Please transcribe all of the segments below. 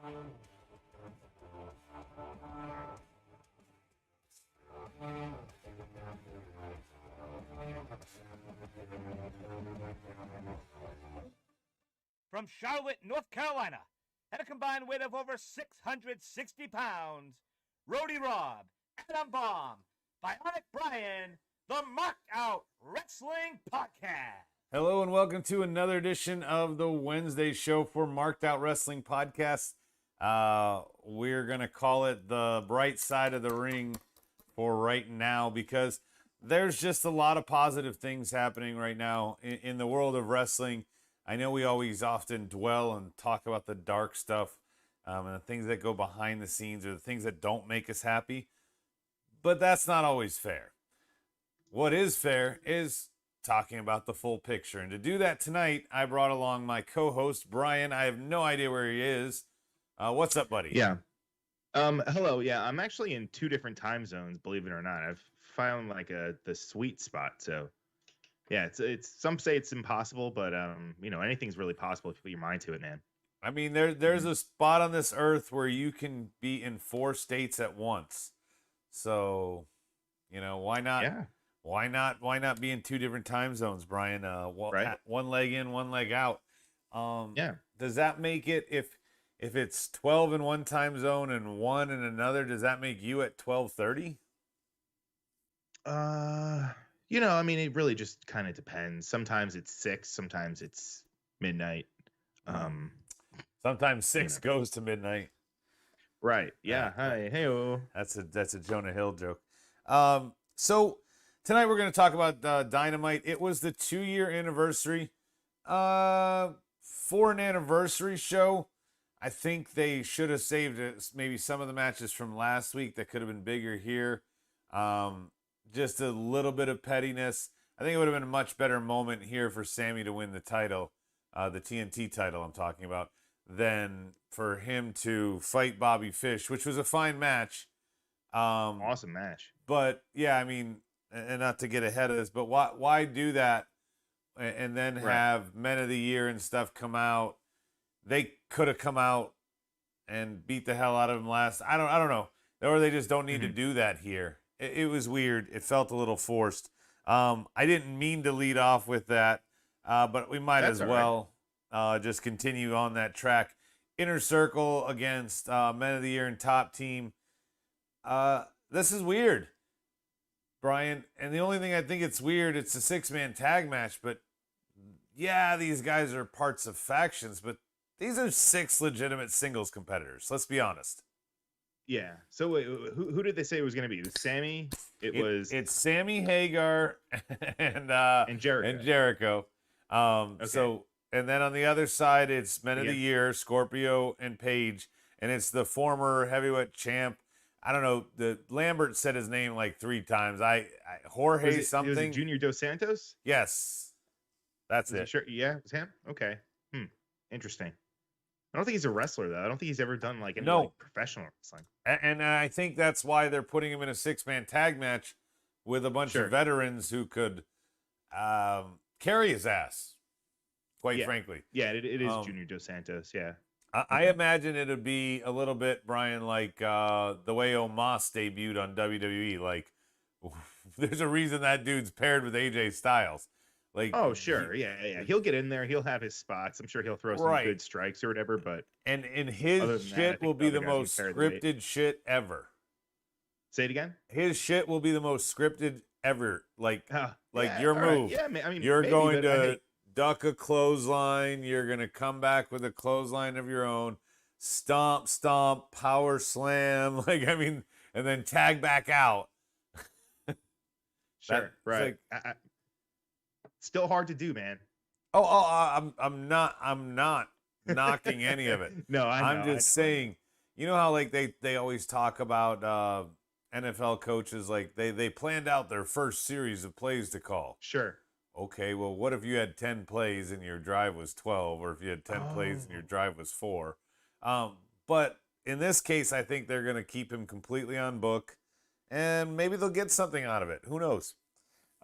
From Charlotte, North Carolina, at a combined weight of over 660 pounds, Rody Robb, Adam Baum, Bionic Brian, the Marked Out Wrestling Podcast. Hello and welcome to another edition of the Wednesday show for Marked Out Wrestling Podcast. We're going to call it the bright side of the ring for right now because there's just a lot of positive things happening right now in the world of wrestling. I know we always often dwell and talk about the dark stuff and the things that go behind the scenes or the things that don't make us happy, but that's not always fair. What is fair is talking about the full picture. And to do that tonight, I brought along my co-host, Brian. I have no idea where he is. What's up, buddy? Yeah. Hello. Yeah, I'm actually in two different time zones, believe it or not. I've found like the sweet spot. So yeah, it's some say it's impossible, but anything's really possible if you put your mind to it, man. I mean, there's a spot on this earth where you can be in 4 states at once. So, why not? Yeah. Why not be in 2 different time zones, Brian? Right. One leg in, one leg out. Yeah. Does that make it if it's 12 in one time zone and 1 in another? Does that make you at 12:30? It really just kind of depends. Sometimes it's 6, sometimes it's midnight. Sometimes 6 goes to midnight. Right. Yeah. Hi. Hey. That's a Jonah Hill joke. So tonight we're going to talk about Dynamite. It was the 2-year anniversary. For an anniversary show, I think they should have saved maybe some of the matches from last week that could have been bigger here. Just a little bit of pettiness. I think it would have been a much better moment here for Sammy to win the title, the TNT title I'm talking about, than for him to fight Bobby Fish, which was a fine match. Awesome match. But yeah, I mean, and not to get ahead of this, but why do that and then have Men of the Year and stuff come out? They could have come out and beat the hell out of him last. I don't know. Or they just don't need to do that here. It was weird. It felt a little forced. I didn't mean to lead off with that, but we might as well just continue on that track. Inner Circle against Men of the Year and Top Team. This is weird, Brian. And the only thing I think it's weird, it's a 6-man tag match. But yeah, these guys are parts of factions, but these are 6 legitimate singles competitors. Let's be honest. Yeah. So wait, who did they say it was going to be? It was Sammy. It's Sammy Hagar and Jericho. Okay. So and then on the other side, it's Men of the Year, Scorpio and Paige, and it's the former heavyweight champ. I don't know. The Lambert said his name like 3 times. Jorge was it something. Junior Dos Santos. Yes, that's it. Sure. Yeah, it was him. Okay. Interesting. I don't think he's a wrestler though. I don't think he's ever done like any professional wrestling. And I think that's why they're putting him in a 6-man tag match with a bunch of veterans who could carry his ass, quite frankly. Yeah, it is Junior Dos Santos, yeah. I imagine it would be a little bit, Brian, like the way Omos debuted on WWE. Like, there's a reason that dude's paired with AJ Styles. Like, oh, sure. Yeah. He'll get in there. He'll have his spots. I'm sure he'll throw some good strikes or whatever. But and his shit will be the most scripted shit ever. Say it again. His shit will be the most scripted ever. Like your move. Right. Yeah, I mean, you're going to duck a clothesline. You're going to come back with a clothesline of your own. Stomp, power slam. Like, I mean, and then tag back out. Sure. Right. Like, still hard to do, man. I'm not knocking any of it. No, I'm just saying, you know how like they always talk about NFL coaches, like they planned out their first series of plays to call. Sure. Okay, well, what if you had 10 plays and your drive was 12, or if you had 10 plays and your drive was 4? But in this case, I think they're going to keep him completely on book, and maybe they'll get something out of it. Who knows?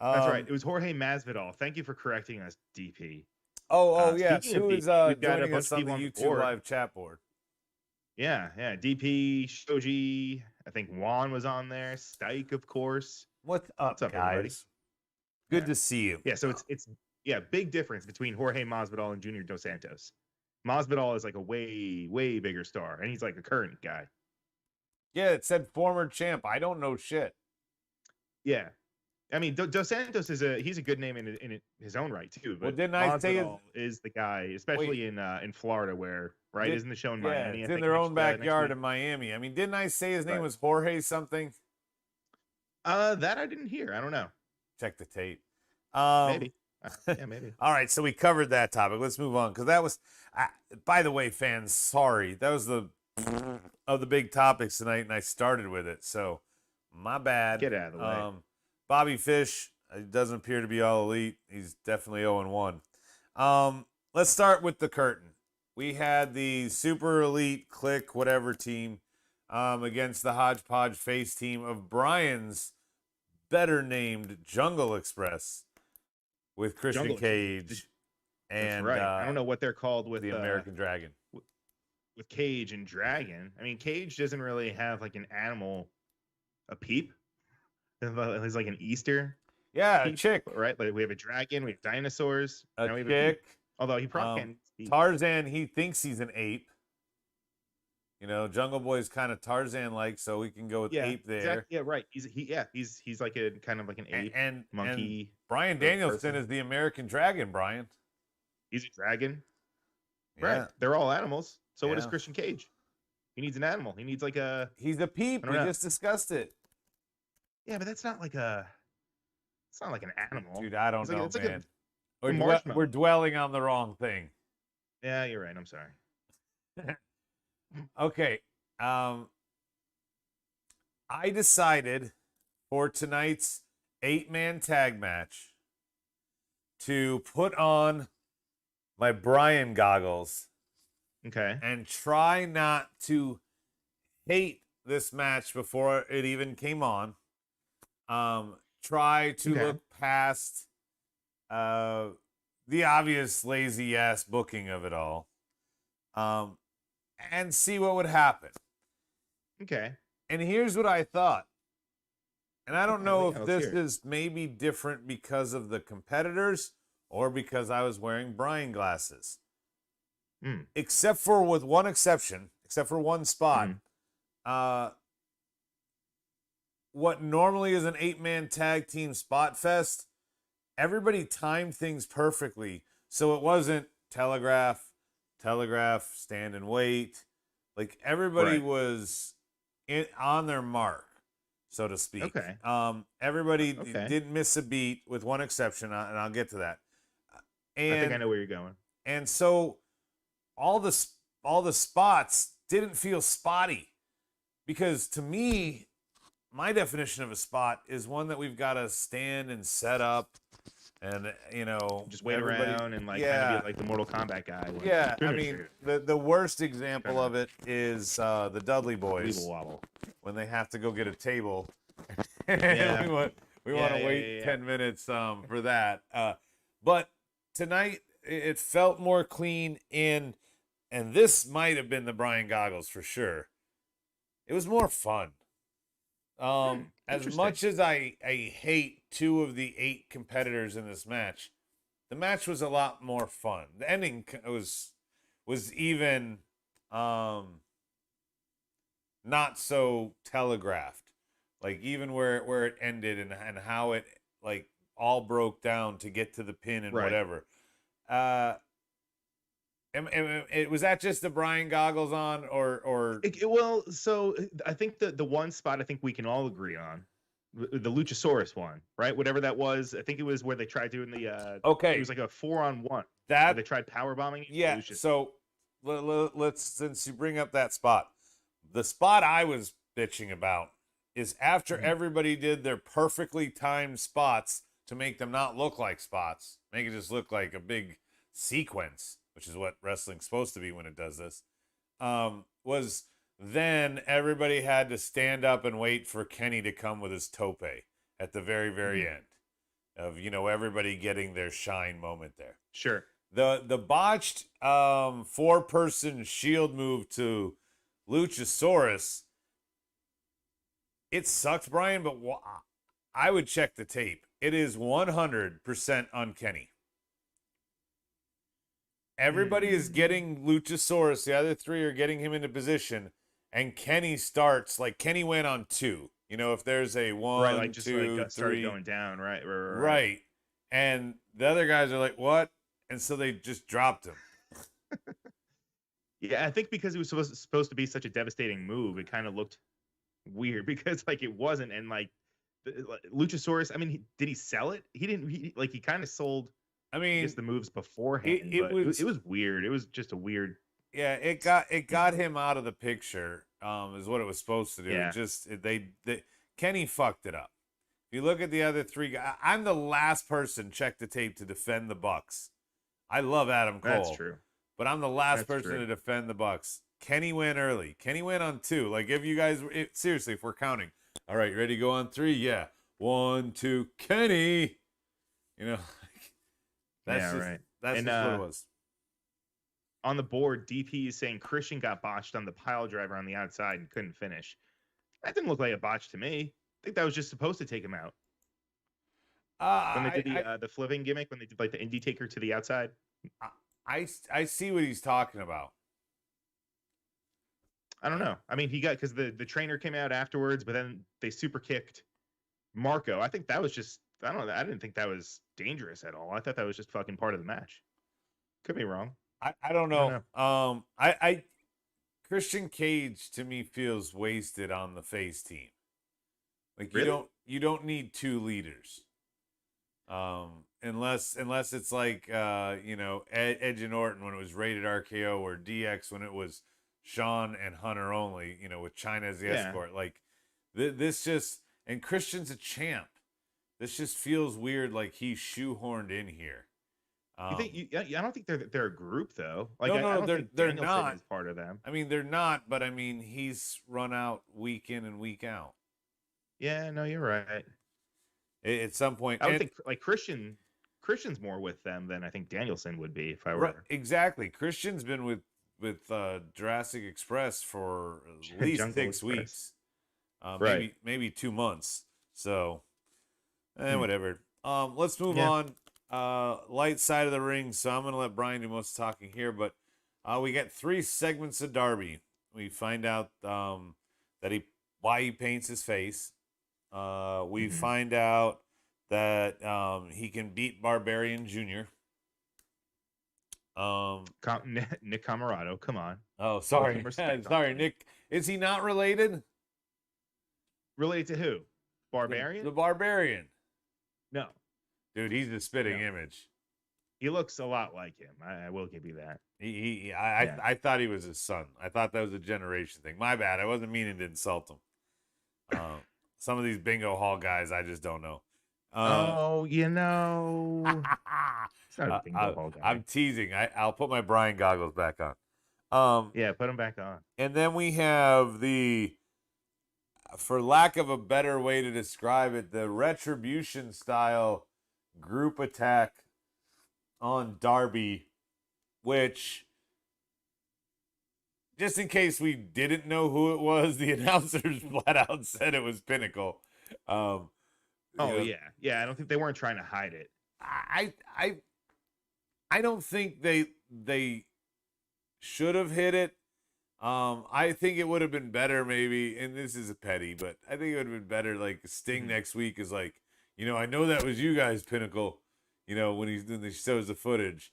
That's right. It was Jorge Masvidal. Thank you for correcting us, DP. Yeah. Who is joining us on the YouTube live chat board? Yeah, yeah. DP, Shoji, I think Juan was on there. Stike, of course. What's up, What's up, guys? everybody? Good Yeah. to see you. Yeah, so it's big difference between Jorge Masvidal and Junior Dos Santos. Masvidal is like a way bigger star, and he's like a current guy. Yeah, it said former champ. I don't know shit. Yeah, I mean Dos Santos he's a good name in his own right too. But Well, didn't I say Masvidal is the guy, especially in Florida, where isn't the show in Miami? Yeah, it's I in think their next, own backyard next in Miami. I mean, didn't I say his name Right. was Jorge something? That I didn't hear. I don't know. Check the tape. Maybe. Yeah, maybe. All right, so we covered that topic. Let's move on because that was. By the way, fans, sorry, that was the of the big topics tonight, and I started with it, so my bad. Get out of the way. Bobby Fish doesn't appear to be all elite. He's definitely 0-1. Let's start with the curtain. We had the super elite click whatever team against the hodgepodge face team of Brian's better named Jungle Express with Christian Jungle Cage and That's right. I don't know what they're called with the American Dragon. With Cage and Dragon. I mean, Cage doesn't really have like an animal, a peep. He's like an Easter. Yeah, peep, a chick. Right? Like we have a dragon, we have dinosaurs. A now we have chick. Although he probably can't speak. Tarzan, he thinks he's an ape. You know, Jungle Boy's kind of Tarzan-like, so we can go with ape there. Exactly. Yeah, right. He's like a kind of like an ape and monkey. And Brian Danielson is the American Dragon, Brian. He's a dragon. Yeah. Right. They're all animals. So what Yeah. is Christian Cage? He needs an animal. He needs like a. He's a peep. We just discussed it. Yeah, but that's not like a. It's not like an animal. Dude, I don't know, like man. We're dwelling on the wrong thing. Yeah, you're right. I'm sorry. Okay. I decided for tonight's 8-man tag match to put on my Brian goggles. Okay. And try not to hate this match before it even came on. Try to look past the obvious lazy ass booking of it all. And see what would happen. Okay. And here's what I thought. And I don't know if this is maybe different because of the competitors or because I was wearing Brian glasses. Except for with one exception, except for one spot. What normally is an 8-man tag team spot fest, everybody timed things perfectly. So it wasn't telegraph, stand and wait. Like everybody was on their mark, so to speak. Okay. Everybody didn't miss a beat with one exception, and I'll get to that. And I think I know where you're going. And so all the spots didn't feel spotty, because to me, my definition of a spot is one that we've got to stand and set up and, you know, just wait around and like kind of be like the Mortal Kombat guy. Yeah, I mean, the worst example of it is the Dudley Boys when they have to go get a table. Yeah. we want to wait 10 minutes for that. But tonight it felt more clean and this might have been the Brian goggles for sure. It was more fun. As much as I hate 2 of the 8 competitors in this match, the match was a lot more fun. The ending was even not so telegraphed. Like even where it ended and how it like all broke down to get to the pin and whatever. Was that just the Brian goggles on or well, so I think the one spot I think we can all agree on, the Luchasaurus one, right? Whatever that was, I think it was where they tried doing the it was like a 4-on-1 that they tried power bombing. Yeah. So let's, since you bring up that spot, the spot I was bitching about is after everybody did their perfectly timed spots to make them not look like spots, make it just look like a big sequence, which is what wrestling's supposed to be when it does this, was then everybody had to stand up and wait for Kenny to come with his tope at the very, very end of, you know, everybody getting their shine moment there. Sure. The botched 4-person shield move to Luchasaurus, it sucks, Brian, but I would check the tape. It is 100% uncanny. Everybody is getting Luchasaurus. The other three are getting him into position. And Kenny starts, like, Kenny went on 2. You know, if there's a 1, right, like just 2, like 3. going down, right. Right. And the other guys are like, what? And so they just dropped him. Yeah, I think because it was supposed to be such a devastating move, it kind of looked weird because like it wasn't. And like Luchasaurus, I mean, did he sell it? He didn't. He kind of sold. I mean, the moves beforehand. It was weird. It was just a weird. Yeah, it got him out of the picture. Is what it was supposed to do. Yeah. It just Kenny fucked it up. If you look at the other 3 guys, I'm the last person check the tape to defend the Bucks. I love Adam Cole. That's true. But I'm the last person to defend the Bucks. Kenny went early. Kenny went on 2. Like, if you guys, seriously, if we're counting. All right, ready to go on 3? Yeah. 1, 2, Kenny. You know, that's just what it was. On the board, DP is saying Christian got botched on the pile driver on the outside and couldn't finish. That didn't look like a botch to me. I think that was just supposed to take him out. When they did the flipping gimmick, when they did like the indie taker to the outside. I see what he's talking about. I don't know. I mean, he got because the trainer came out afterwards, but then they super kicked Marco. I think that was just I don't know. I didn't think that was dangerous at all. I thought that was just fucking part of the match. Could be wrong. I don't know. I Christian Cage to me feels wasted on the face team. Like really? you don't need 2 leaders. Unless it's like you know, Edge and Orton when it was rated RKO, or DX when it was Shawn and Hunter only, you know, with China as the escort. Like this just, and Christian's a champ. This just feels weird, like he's shoehorned in here. I don't think they're a group though. Like no, they're not. Is part of them. I mean, they're not, but I mean, he's run out week in and week out. Yeah, no, you're right. At some point, I would think like Christian's more with them than I think Danielson would be if I were. Right, exactly. Christian's been with Jurassic Express for at least Jungle 6 Express. weeks, Right. maybe 2 months. So, whatever. Let's move on. Light side of the ring. So I'm gonna let Brian do most of the talking here, but we get 3 segments of Darby. We find out that why he paints his face. We find out that he can beat Barbarian Jr. Nick Camarado, come on. Oh, sorry. Sorry, Nick. Is he not related? Related to who? Barbarian? The Barbarian. No. Dude, he's the spitting image. He looks a lot like him. I will give you that. I thought he was his son. I thought that was a generation thing. My bad. I wasn't meaning to insult him. Some of these bingo hall guys, I just don't know. You know. It's not a bingo hall guy. I'm teasing. I'll put my Brian goggles back on. Yeah, put them back on. And then we have for lack of a better way to describe it, the Retribution style group attack on Darby, which, just in case we didn't know who it was, the announcers flat out said it was Pinnacle. Yeah. I don't think they weren't trying to hide it. I don't think they should have hit it. I think it would have been better maybe, and this is a petty, but I think it would have been better like Sting next week is like, you know, I know that was you guys, Pinnacle, you know, when he shows the footage.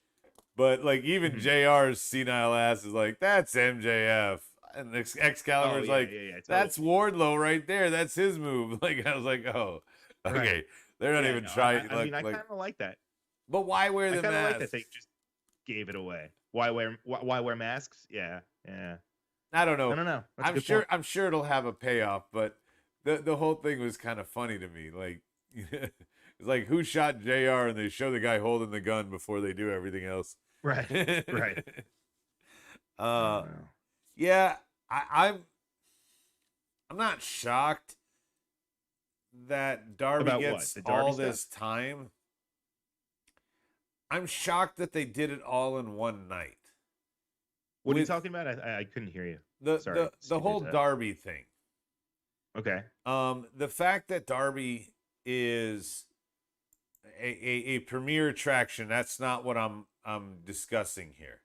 But like even JR's senile ass is like, that's MJF. And Excalibur's totally. That's Wardlow right there. That's his move. Like I was like, oh, okay. Right. They're not even trying. I kind of like that. But why wear the mask? I kind of like that they just gave it away. Why wear masks? Yeah. I don't know. I don't know. I'm sure it'll have a payoff, but the whole thing was kind of funny to me. Like it's like who shot JR, and they show the guy holding the gun before they do everything else. Right. Right. Yeah, I'm not shocked that Darby gets all this time. I'm shocked that they did it all in one night. What are you talking about? I couldn't hear you. Sorry. The whole Darby thing. Okay. The fact that Darby is a premier attraction, that's not what I'm discussing here.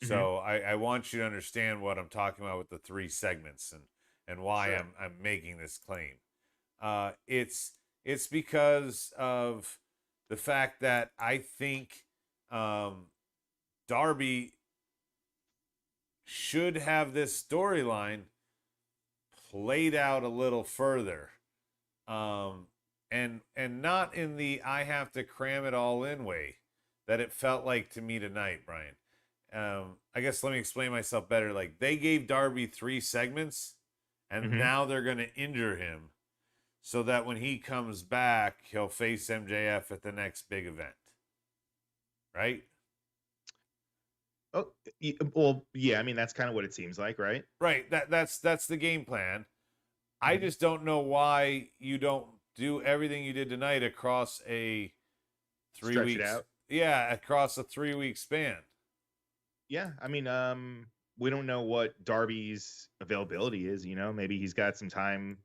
So I want you to understand what I'm talking about with the 3 segments and why I'm making this claim. It's because of the fact that I think Darby should have this storyline played out a little further. And not in the I have to cram it all in way that it felt like to me tonight, Brian. I guess let me explain myself better. Like, they gave Darby 3 segments, and now they're going to injure him so that when he comes back, he'll face MJF at the next big event. Right? Oh, well, yeah. I mean, that's kind of what it seems like, right? Right. That's the game plan. I just don't know why you don't do everything you did tonight across a 3 Stretch weeks. it out. Yeah, across a 3-week span. Yeah, I mean, we don't know what Darby's availability is. You know, maybe he's got some time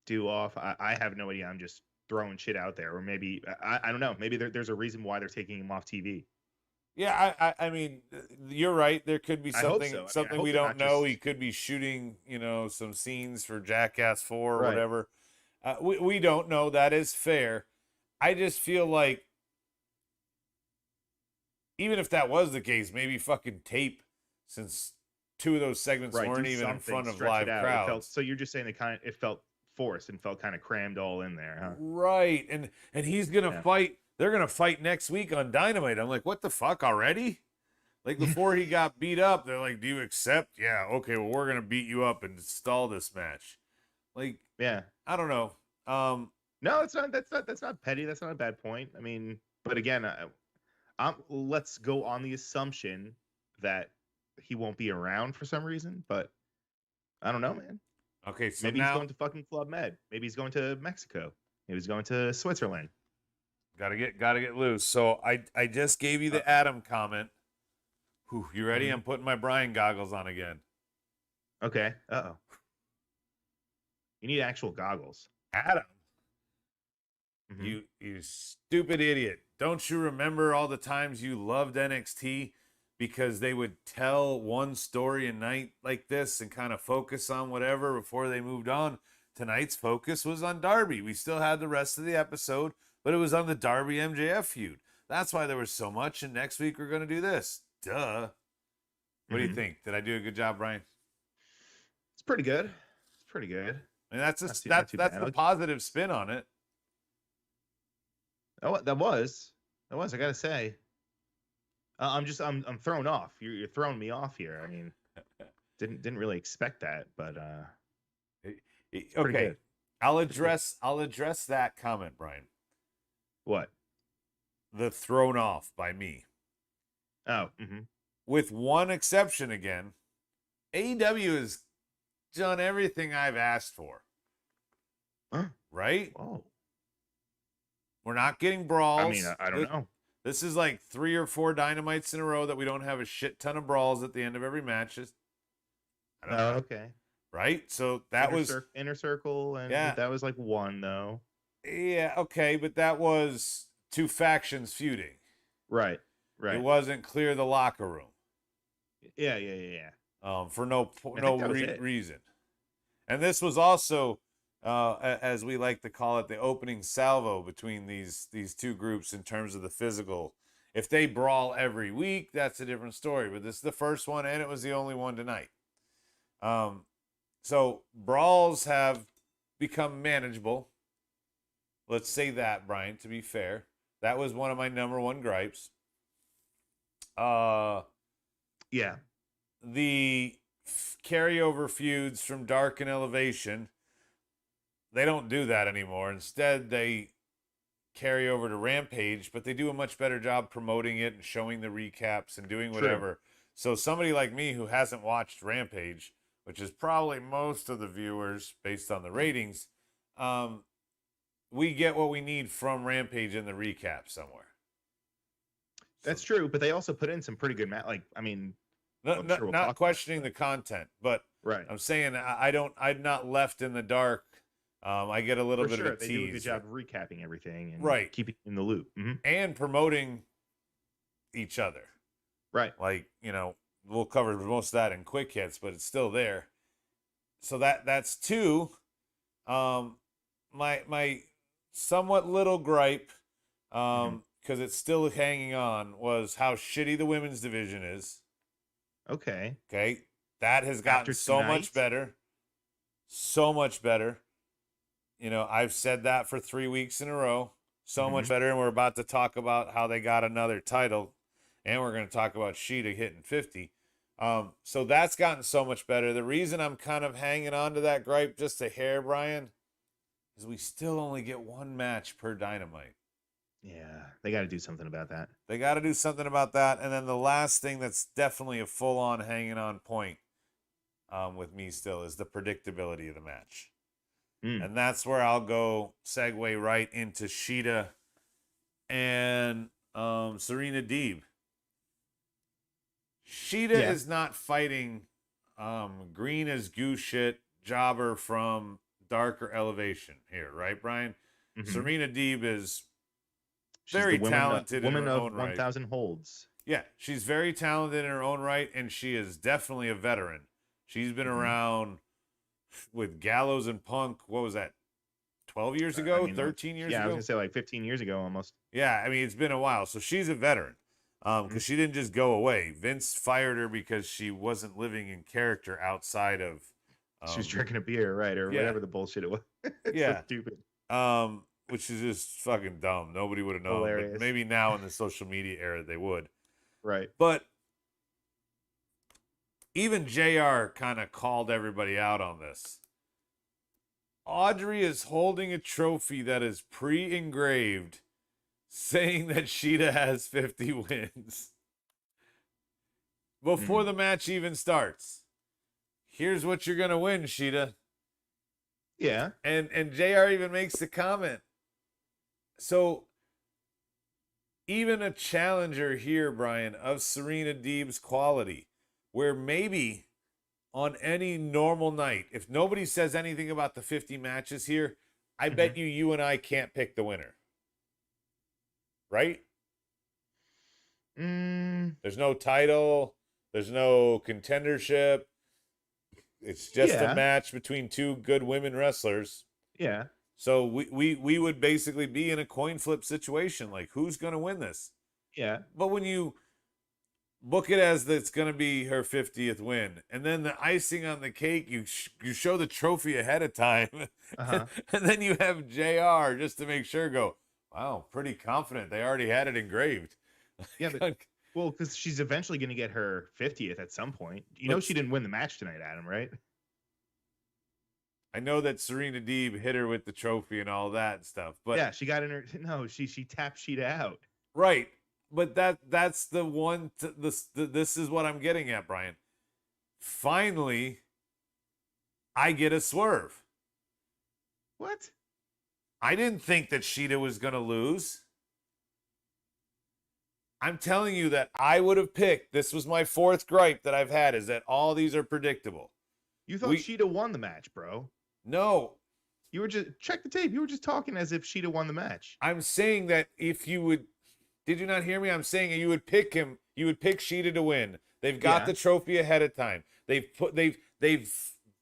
due off. I have no idea. I'm just throwing shit out there, or maybe I don't know. Maybe there's a reason why they're taking him off TV. Yeah, I mean, you're right. There could be something I mean, something we don't know. He could be shooting, some scenes for Jackass 4 or whatever. We don't know. That is fair. I just feel like even if that was the case, maybe fucking tape, since 2 of those segments weren't even in front of live crowds. So you're just saying it felt forced and felt kind of crammed all in there, huh? Right. And he's gonna fight. They're gonna fight next week on Dynamite. I'm like, what the fuck already? Like, before he got beat up, they're like, do you accept? Yeah, okay, well, we're gonna beat you up and stall this match. Like, yeah, I don't know. No, it's not. That's not petty. That's not a bad point. I mean, but again, let's go on the assumption that he won't be around for some reason. But I don't know, man. Okay, so maybe he's going to fucking Club Med. Maybe he's going to Mexico. Maybe he's going to Switzerland. Gotta get loose. So I just gave you the Adam comment. Whew, you ready? I'm putting my Brian goggles on again. Okay. Uh-oh. You need actual goggles. Adam. You stupid idiot. Don't you remember all the times you loved NXT because they would tell one story a night like this and kind of focus on whatever before they moved on? Tonight's focus was on Darby. We still had the rest of the episode, but it was on the Darby MJF feud. That's why there was so much, and next week we're going to do this. Duh. What do you think? Did I do a good job, Brian? It's pretty good. It's pretty good. And that's the positive spin on it. Oh, that was. I gotta say. I'm thrown off. You're throwing me off here. I mean, didn't really expect that, but okay. Good. I'll address that comment, Brian. What? The thrown off by me. Oh. With one exception again, AEW has done everything I've asked for. Huh? Right? Oh. We're not getting brawls. I mean, I don't know. This is like 3 or 4 Dynamites in a row that we don't have a shit ton of brawls at the end of every match. Okay. Right? So that was Inner Circle, and that was like 1 though. Yeah, okay, but that was 2 factions feuding. Right. It wasn't clear the locker room. Yeah. For no reason. And this was also, as we like to call it, the opening salvo between these 2 groups in terms of the physical. If they brawl every week, that's a different story. But this is the first one, and it was the only one tonight. So brawls have become manageable. Let's say that, Brian, to be fair. That was one of my number 1 gripes. Yeah. The carryover feuds from Dark and Elevation, they don't do that anymore. Instead, they carry over to Rampage, but they do a much better job promoting it and showing the recaps and doing whatever. True. So somebody like me who hasn't watched Rampage, which is probably most of the viewers based on the ratings, we get what we need from Rampage in the recap somewhere. That's true, but they also put in some pretty good not questioning the content, but right. I'm saying I'm not left in the dark. I get a little bit of a tease. They do a good job of recapping everything and right. keeping in the loop. And promoting each other. Right. Like, we'll cover most of that in quick hits, but it's still there. So that's two. My somewhat little gripe, because it's still hanging on, was how shitty the women's division is. Okay. That has gotten so much better. So much better. I've said that for 3 weeks in a row. So much better, and we're about to talk about how they got another title, and we're going to talk about Shida hitting 50. So that's gotten so much better. The reason I'm kind of hanging on to that gripe just a hair, Brian, is we still only get one match per Dynamite. Yeah, they got to do something about that. And then the last thing that's definitely a full-on hanging on point with me still is the predictability of the match. And that's where I'll go segue right into Shida and Serena Deeb. Shida is not fighting green as goose shit jobber from Darker Elevation here, right, Brian? Serena Deeb is very talented in her own right. 1,000 holds. Yeah, she's very talented in her own right, and she is definitely a veteran. She's been around with Gallows and Punk. What was that? 12 years ago? 13 years ago? Yeah, I was going to say like 15 years ago almost. Yeah, I mean, it's been a while. So she's a veteran because she didn't just go away. Vince fired her because she wasn't living in character outside of... she was drinking a beer, right? Or whatever the bullshit it was. Yeah. So stupid. Which is just fucking dumb. Nobody would have known. But maybe now in the social media era they would. Right. But even JR kind of called everybody out on this. Audrey is holding a trophy that is pre-engraved saying that Shida has 50 wins. Before the match even starts. Here's what you're going to win, Shida. Yeah. And JR even makes the comment. So even a challenger here, Brian, of Serena Deeb's quality, where maybe on any normal night, if nobody says anything about the 50 matches here, I bet you and I can't pick the winner. Right? There's no title. There's no contendership. It's just a match between two good women wrestlers. Yeah. So we would basically be in a coin flip situation. Like, who's going to win this? Yeah. But when you book it as it's going to be her 50th win, and then the icing on the cake, you show the trophy ahead of time, and then you have JR just to make sure go, wow, pretty confident. They already had it engraved. Yeah, but, well, because she's eventually going to get her 50th at some point. You know she didn't win the match tonight, Adam, right? I know that Serena Deeb hit her with the trophy and all that stuff, but yeah, she got in her. No, she tapped Shida out. Right, but that's the one. This is what I'm getting at, Brian. Finally, I get a swerve. What? I didn't think that Shida was going to lose. I'm telling you that I would have picked. This was my fourth gripe that I've had, is that all these are predictable. You thought Shida won the match, bro. No. You were just, check the tape. You were just talking as if Shida won the match. I'm saying that if you would, did you not hear me? I'm saying you would pick him. You would pick Shida to win. They've got the trophy ahead of time. They've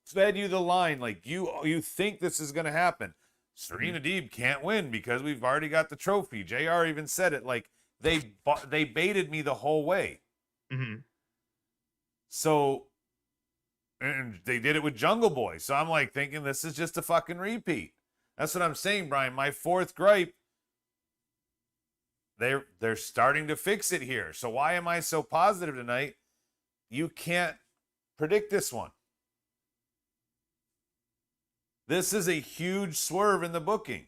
fed you the line. Like you think this is going to happen. Serena Deeb can't win because we've already got the trophy. JR even said it. Like they baited me the whole way. So, and they did it with Jungle Boy. So I'm like thinking this is just a fucking repeat. That's what I'm saying, Brian. My fourth gripe, they're starting to fix it here. So why am I so positive tonight? You can't predict this one. This is a huge swerve in the booking.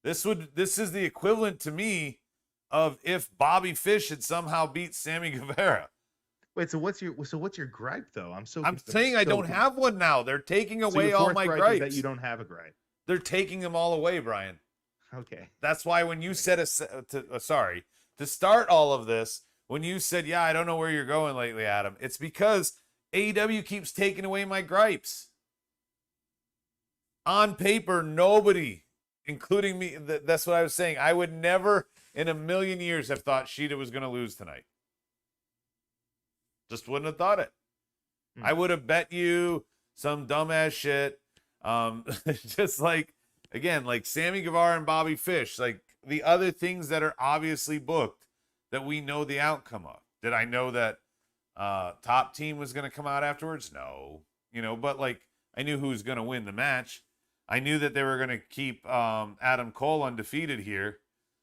This is the equivalent to me of if Bobby Fish had somehow beat Sammy Guevara. Wait, so what's your gripe though? I'm saying I don't have one now. They're taking away all my gripes. That you don't have a gripe. They're taking them all away, Brian. Okay. That's why when you said to start all of this, when you said, yeah, I don't know where you're going lately, Adam, it's because AEW keeps taking away my gripes. On paper, nobody, including me, that's what I was saying. I would never in a million years have thought Sheeta was going to lose tonight. Just wouldn't have thought it. I would have bet you some dumbass shit. Just like, again, like Sammy Guevara and Bobby Fish, like the other things that are obviously booked that we know the outcome of. Did I know that Top Team was going to come out afterwards? No. But like I knew who was going to win the match. I knew that they were going to keep Adam Cole undefeated here.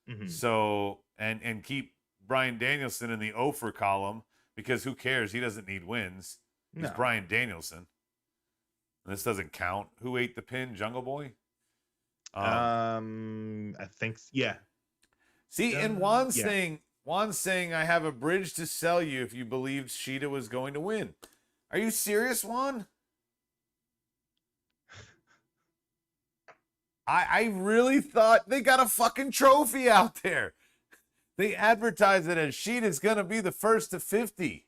Mm-hmm. So, and keep Bryan Danielson in the Ofer column, because who cares? He doesn't need wins. He's Bryan Danielson. This doesn't count. Who ate the pin? Jungle Boy? I think, yeah. See, and Juan's saying, I have a bridge to sell you if you believed Sheeta was going to win. Are you serious, Juan? I really thought they got a fucking trophy out there. They advertise it as Sheeta's going to be the first to 50.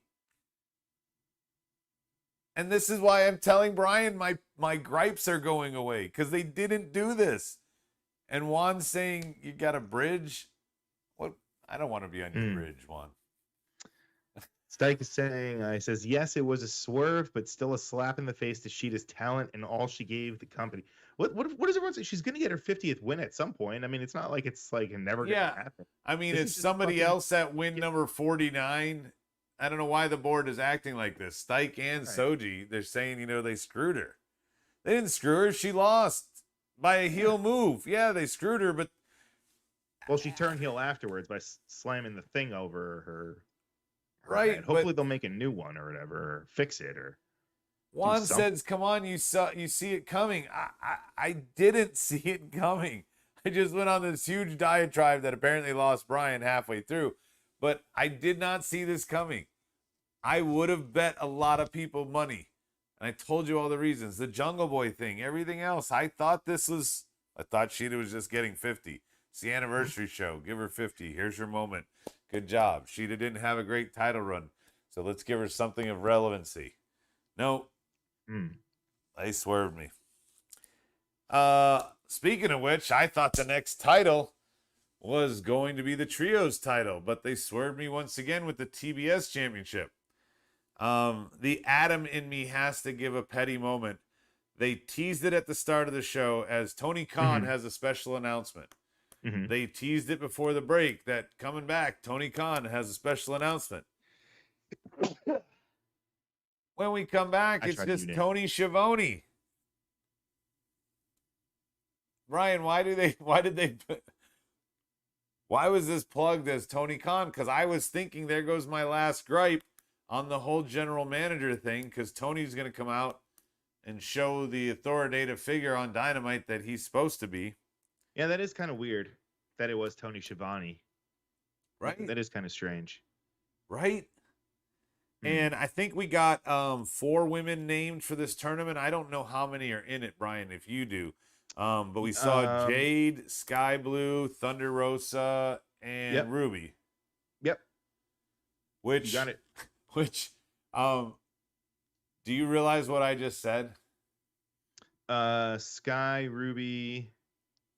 And this is why I'm telling Brian my gripes are going away, because they didn't do this. And Juan's saying you got a bridge? What? I don't want to be on your bridge, Juan. Stike is saying, he says, yes, it was a swerve, but still a slap in the face to Sheeta's talent and all she gave the company. What does everyone say? She's going to get her 50th win at some point. I mean, it's not like it's like never going to happen. I mean, it's somebody else at win number 49. I don't know why the board is acting like this. Stike and Soji, they're saying, they screwed her. They didn't screw her. She lost by a heel move. Yeah, they screwed her, but... Well, she turned heel afterwards by slamming the thing over her. Right. Head. Hopefully they'll make a new one or whatever, or fix it, or... Juan says, come on, you see it coming. I didn't see it coming. I just went on this huge diatribe that apparently lost Brian halfway through. But I did not see this coming. I would have bet a lot of people money. And I told you all the reasons. The Jungle Boy thing, everything else. I thought Sheeta was just getting 50. It's the anniversary show. Give her 50. Here's your moment. Good job. Sheeta didn't have a great title run, so let's give her something of relevancy. No. They swerved me. Speaking of which, I thought the next title was going to be the Trios title, but they swerved me once again with the TBS Championship. The Adam in me has to give a petty moment. They teased it at the start of the show as Tony Khan has a special announcement. They teased it before the break that coming back, Tony Khan has a special announcement. When we come back, it's just Tony Schiavone. Brian, why was this plugged as Tony Khan? Because I was thinking, there goes my last gripe on the whole general manager thing, because Tony's going to come out and show the authoritative figure on Dynamite that he's supposed to be. Yeah, that is kind of weird that it was Tony Schiavone. Right? That is kind of strange. Right? And I think we got 4 women named for this tournament. I don't know how many are in it, Brian, if you do. But we saw Jade, Sky Blue, Thunder Rosa, and Ruby. Yep. Which, you got it. Which, do you realize what I just said? Sky, Ruby,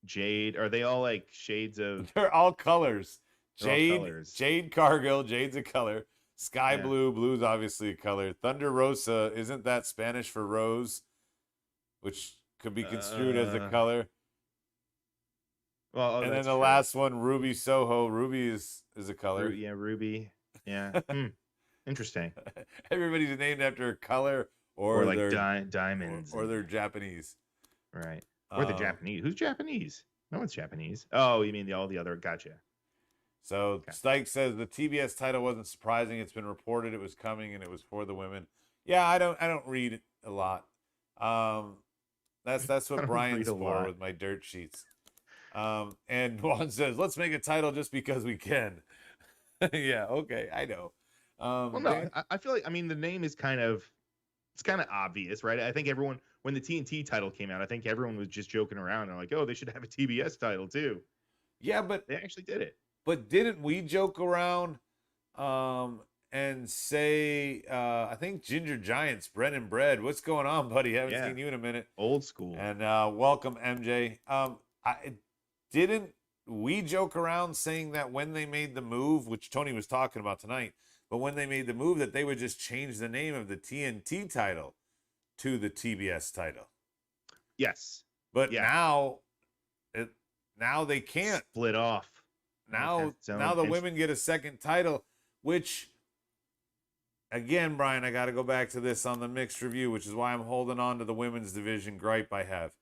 Jade. Are they all like shades of? They're all colors. All colors. Jade Cargill, Jade's a color. Sky Blue, Blue's obviously a color. Thunder Rosa, isn't that Spanish for rose? Which could be construed as a color. Well, and then the last one, Ruby Soho. Ruby is a color. Ruby. Yeah. Interesting. Everybody's named after a color or like diamonds. Or they're Japanese. Right. Or the Japanese. Who's Japanese? No one's Japanese. Oh, you mean all the other. Gotcha. So Stike says the TBS title wasn't surprising. It's been reported it was coming and it was for the women. Yeah, I don't read it a lot. That's what Brian's for with my dirt sheets. And Juan says, let's make a title just because we can. Yeah, okay, I know. Well, no, I feel like, I mean, the name is kind of obvious, right? I think everyone, when the TNT title came out, I think everyone was just joking around and like, oh, they should have a TBS title too. Yeah, but they actually did it. But didn't we joke around And say, I think Ginger Giants, Brennan Bread. What's going on, buddy? Haven't Yeah. seen you in a minute. Old school. And welcome, MJ. Didn't we joke around saying that when they made the move, which Tony was talking about tonight, but when they made the move that they would just change the name of the TNT title to the TBS title? Yes. But Yeah. now they can't. Split off. Now the women get a second title, which, again, Brian, I got to go back to this on the mixed review, which is why I'm holding on to the women's division gripe I have.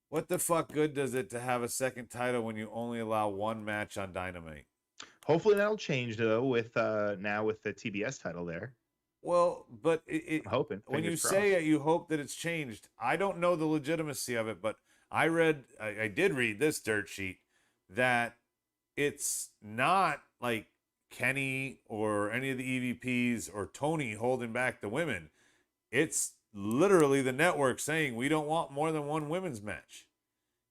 What the fuck good does it to have a second title when you only allow one match on Dynamite? Hopefully that'll change though with now with the TBS title there. Well, but I'm hoping. When you say it, you hope that it's changed. I don't know the legitimacy of it, but I did read this dirt sheet that it's not like Kenny or any of the EVPs or Tony holding back the women. It's literally the network saying we don't want more than one women's match.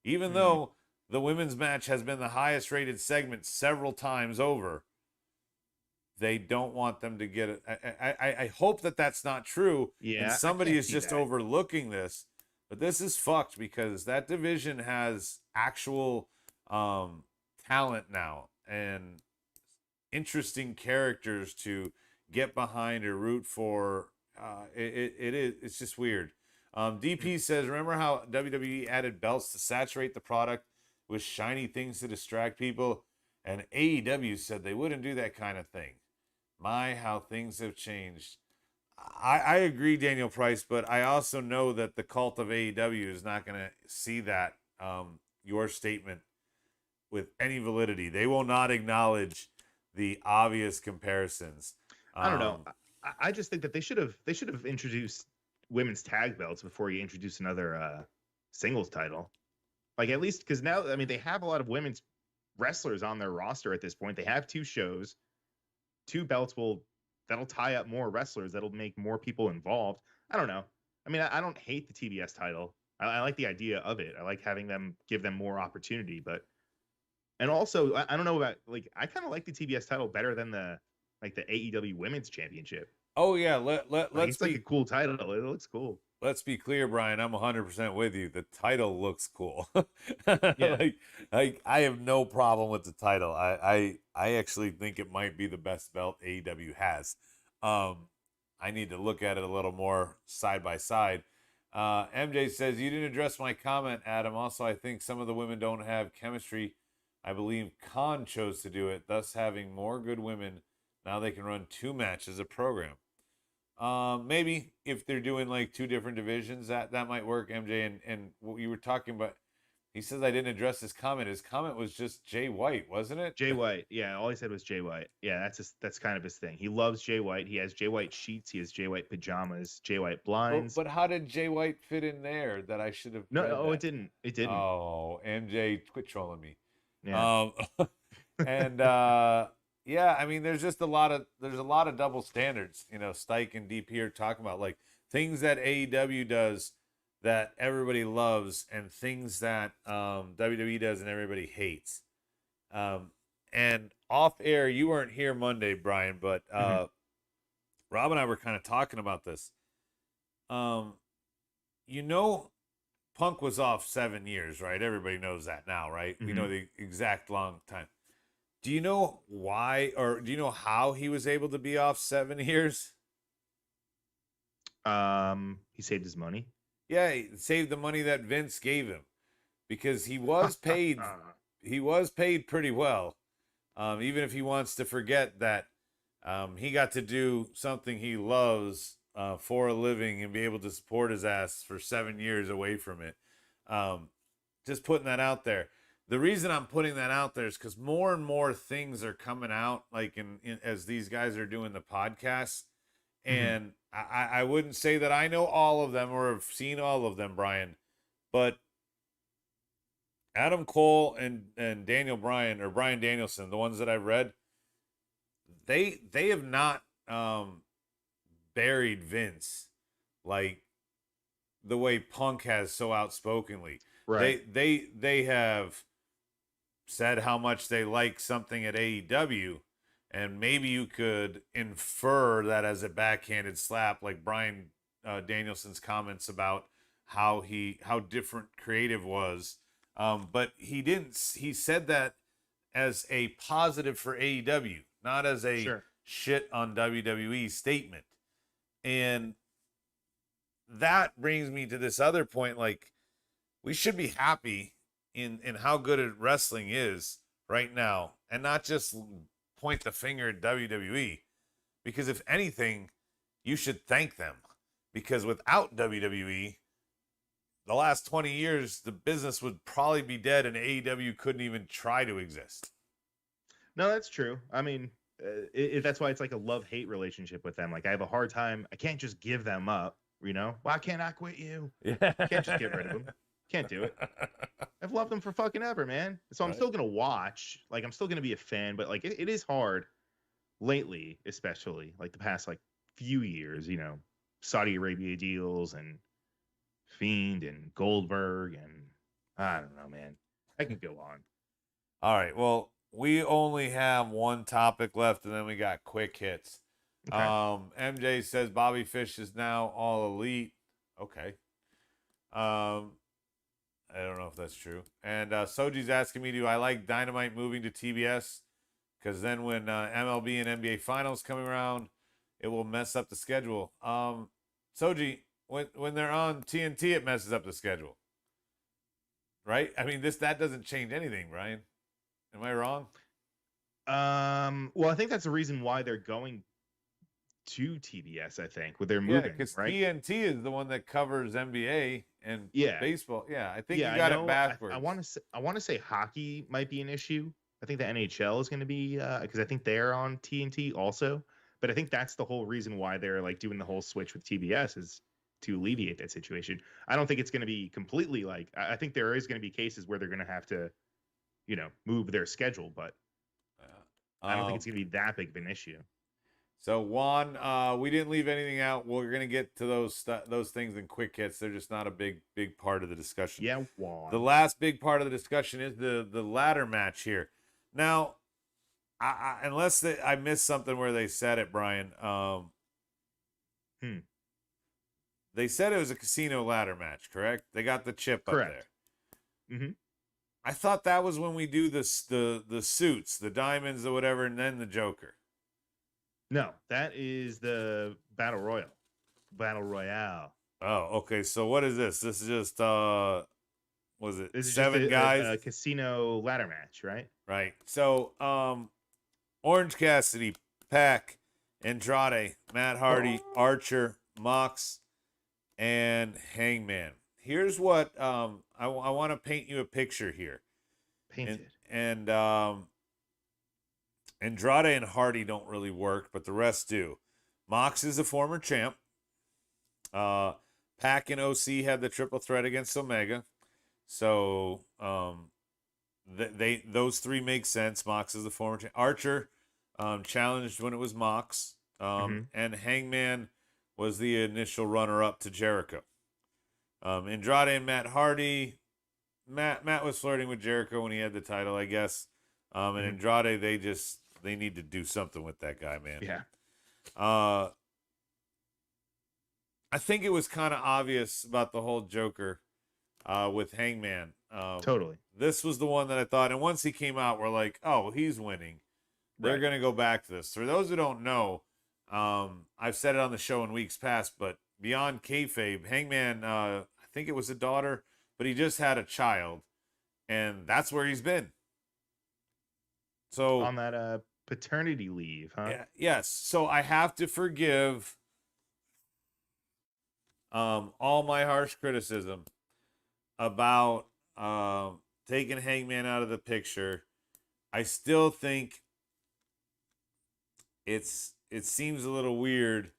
Even though the women's match has been the highest rated segment several times over, they don't want them to get it. I hope that that's not true. Yeah, and somebody is just overlooking this. But this is fucked because that division has actual talent now and interesting characters to get behind or root for. It's just weird. DP says, remember how WWE added belts to saturate the product with shiny things to distract people? And AEW said they wouldn't do that kind of thing. My, how things have changed. I agree, Daniel Price, but I also know that the cult of AEW is not going to see that, your statement, with any validity. They will not acknowledge the obvious comparisons. I don't know. I just think that they should have introduced women's tag belts before you introduce another singles title. Like, at least, because now, I mean, they have a lot of women's wrestlers on their roster at this point. They have 2 shows. 2 belts that'll tie up more wrestlers. That'll make more people involved. I don't know. I mean, I don't hate the TBS title. I like the idea of it. I like having them, give them more opportunity. But, and also, I don't know about, like, I kind of like the TBS title better than the AEW Women's Championship. Oh yeah, let's be like a cool title. It looks cool. Let's be clear, Brian. I'm 100% with you. The title looks cool. Yeah. like I have no problem with the title. I actually think it might be the best belt AEW has. I need to look at it a little more side by side. MJ says, you didn't address my comment, Adam. Also, I think some of the women don't have chemistry. I believe Khan chose to do it, thus having more good women. Now they can run 2 matches a program. Maybe if they're doing like 2 different divisions, that might work, MJ. And what you were talking about, he says I didn't address his comment. His comment was just Jay White, wasn't it? Jay White. Yeah, all he said was Jay White. Yeah, that's kind of his thing. He loves Jay White. He has Jay White sheets. He has Jay White pajamas, Jay White blinds. But how did Jay White fit in there that I should have? No, it didn't. It didn't. Oh, MJ, quit trolling me. Yeah. And yeah, I mean, there's a lot of double standards. You know, Stike and DP are talking about like things that AEW does that everybody loves, and things that WWE does and everybody hates. And off air, you weren't here Monday, Brian, but Rob and I were kind of talking about this. You know, Punk was off 7 years, right? Everybody knows that now, right? We know the exact long time. Do you know why, or do you know how he was able to be off 7 years? He saved his money. Yeah, he saved the money that Vince gave him, because he was paid. He was paid pretty well, even if he wants to forget that he got to do something he loves for a living and be able to support his ass for 7 years away from it. Just putting that out there. The reason I'm putting that out there is because more and more things are coming out, like as these guys are doing the podcasts. And I wouldn't say that I know all of them or have seen all of them, Brian, but Adam Cole and Daniel Bryan, or Bryan Danielson, the ones that I've read, they have not buried Vince like the way Punk has so outspokenly. Right. They have said how much they like something at AEW, and maybe you could infer that as a backhanded slap, like Brian Danielson's comments about how different creative was. But he didn't. He said that as a positive for AEW, not as a shit on WWE statement. And that brings me to this other point. Like, we should be happy in how good wrestling is right now, and not just point the finger at WWE, because if anything, you should thank them, because without WWE, the last 20 years, the business would probably be dead and AEW couldn't even try to exist. No, that's true. I mean, that's why it's like a love-hate relationship with them. Like, I have a hard time. I can't just give them up, you know? Why can't I quit you? Yeah. Can't just get rid of them. Can't do it. I've loved them for fucking ever, man. So I'm still going to watch. Like, I'm still going to be a fan, but like, it is hard lately, especially like the past like few years, you know, Saudi Arabia deals and Fiend and Goldberg, and I don't know, man. I can go on. All right. Well, we only have one topic left, and then we got quick hits. Okay. MJ says Bobby Fish is now all elite. Okay. I don't know if that's true. And Soji's asking me, do I like Dynamite moving to TBS? Because then when MLB and NBA Finals coming around, it will mess up the schedule. Soji, when they're on TNT, it messes up the schedule. Right? I mean, that doesn't change anything, Brian. Am I wrong? Well, I think that's the reason why they're going to TBS, I think, with their moving, because right? TNT is the one that covers NBA and baseball. Yeah, I think you got it backwards. I want to say hockey might be an issue. I think the NHL is going to be because I think they're on TNT also. But I think that's the whole reason why they're like doing the whole switch with TBS is to alleviate that situation. I don't think it's going to be completely like. I think there is going to be cases where they're going to have to, you know, move their schedule, but I don't think it's going to be that big of an issue. So Juan, we didn't leave anything out. We're gonna get to those things in quick hits. They're just not a big part of the discussion. Yeah, Juan. The last big part of the discussion is the ladder match here. Now, unless I missed something where they said it, Brian. They said it was a casino ladder match, correct? They got the chip up there. Mm-hmm. I thought that was when we do the suits, the diamonds or whatever, and then the Joker. No, that is the Battle Royale. Oh, okay. So what is this? This is just was it this is 7 guys? A casino ladder match, right? Right. So Orange Cassidy, Pac, Andrade, Matt Hardy, Archer, Mox, and Hangman. Here's what I want to paint you a picture here. Painted. And Andrade and Hardy don't really work, but the rest do. Mox is a former champ. Pac and OC had the triple threat against Omega. So those three make sense. Mox is the former champ. Archer challenged when it was Mox. And Hangman was the initial runner-up to Jericho. Andrade and Matt Hardy. Matt was flirting with Jericho when he had the title, I guess. And Andrade, they need to do something with that guy, man. Yeah. I think it was kind of obvious about the whole Joker with Hangman. Totally. This was the one that I thought, and once he came out, we're like, oh, he's winning. They're going to go back to this. For those who don't know, I've said it on the show in weeks past, but beyond kayfabe, Hangman, I think it was a daughter, but he just had a child, and that's where he's been. So on that paternity leave, huh? Yeah, yes. So I have to forgive all my harsh criticism about taking Hangman out of the picture. I still think it seems a little weird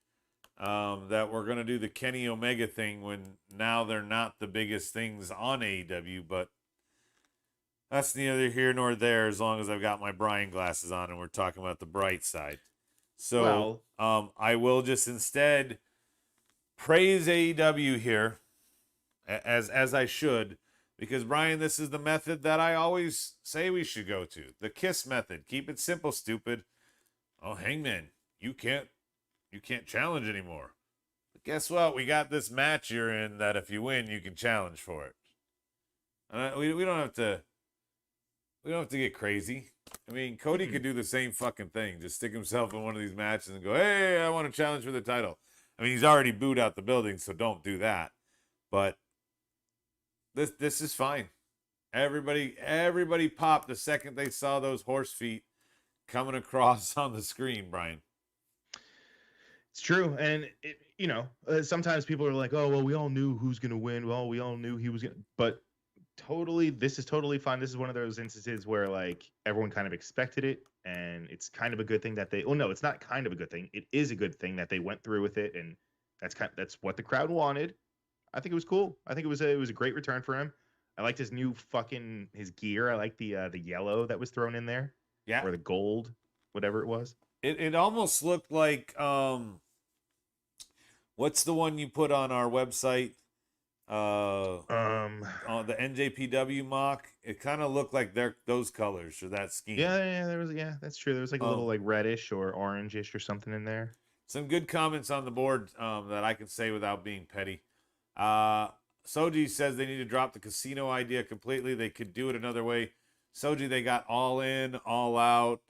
that we're going to do the Kenny Omega thing when now they're not the biggest things on AEW, but that's neither here nor there as long as I've got my Brian glasses on and we're talking about the bright side. So I will just instead praise AEW here, as I should, because, Brian, this is the method that I always say we should go to. The KISS method. Keep it simple, stupid. oh, Hangman, you can't challenge anymore. But guess what? We got this match you're in that if you win, you can challenge for it. We don't have to get crazy. I mean, Cody could do the same fucking thing. Just stick himself in one of these matches and go, hey, I want to challenge for the title. I mean, he's already booed out the building, so don't do that. But this is fine. Everybody popped the second they saw those horse feet coming across on the screen, Brian. It's true. And, sometimes people are like, oh, well, we all knew who's going to win. Well, we all knew he was going to. But this is totally fine. This is one of those instances where, like, everyone kind of expected it. And it's kind of a good thing that they. Oh, no, it's not kind of a good thing. It is a good thing that they went through with it. And that's what the crowd wanted. I think it was cool. I think it was a great return for him. I liked his new his gear. I like the yellow that was thrown in there. Yeah. Or the gold, whatever it was. It almost looked like what's the one you put on our website? On the NJPW mock. It kind of looked like those colors or that scheme. Yeah, that's true. There was like a little like reddish or orangish or something in there. Some good comments on the board that I can say without being petty. Soji says they need to drop the casino idea completely. They could do it another way. Soji, they got all in, all out,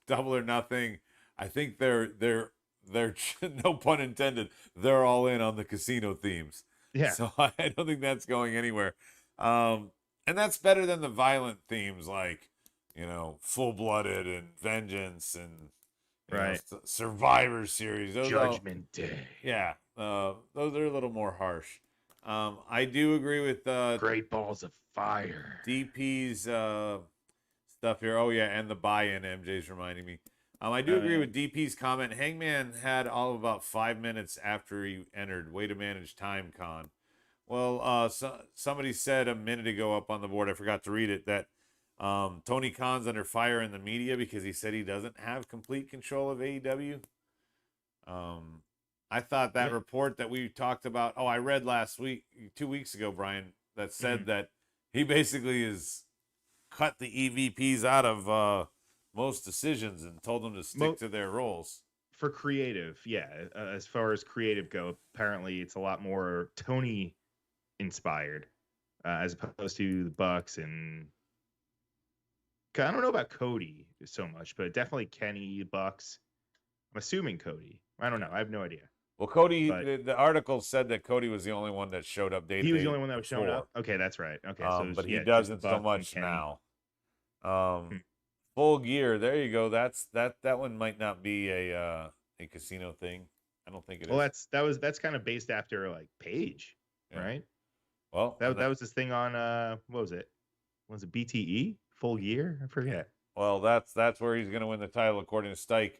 double or nothing. I think they're no pun intended. They're all in on the casino themes. Yeah. So I don't think that's going anywhere. And that's better than the violent themes like, Full Blooded and Vengeance and Survivor Series. Judgment Day. Yeah. Those are a little more harsh. I do agree with Great Balls of Fire. DP's stuff here. Oh yeah, and the buy-in. MJ's reminding me. I do agree with DP's comment. Hangman had all of about 5 minutes after he entered. Way to manage time, Con. Well, somebody said a minute ago up on the board, I forgot to read it, that Tony Khan's under fire in the media because he said he doesn't have complete control of AEW. I thought that report that we talked about, I read 2 weeks ago, Brian, that said that he basically has cut the EVPs out of most decisions and told them to stick to their roles. For creative, as far as creative go, apparently it's a lot more Tony inspired as opposed to the Bucks and I don't know about Cody so much, but definitely Kenny, Bucks. I'm assuming Cody. I don't know. I have no idea. Well, Cody, the article said that Cody was the only one that showed up day to day. He was the only one that was showing up? Okay, that's right. Okay, so but he doesn't so much now. Full Gear, there you go. That one might not be a casino thing. I don't think it is. Well, that's kind of based after like Paige, right? Well, that was this thing on what was it? Was it BTE? Full Gear? I forget. Well, that's where he's going to win the title according to Stike.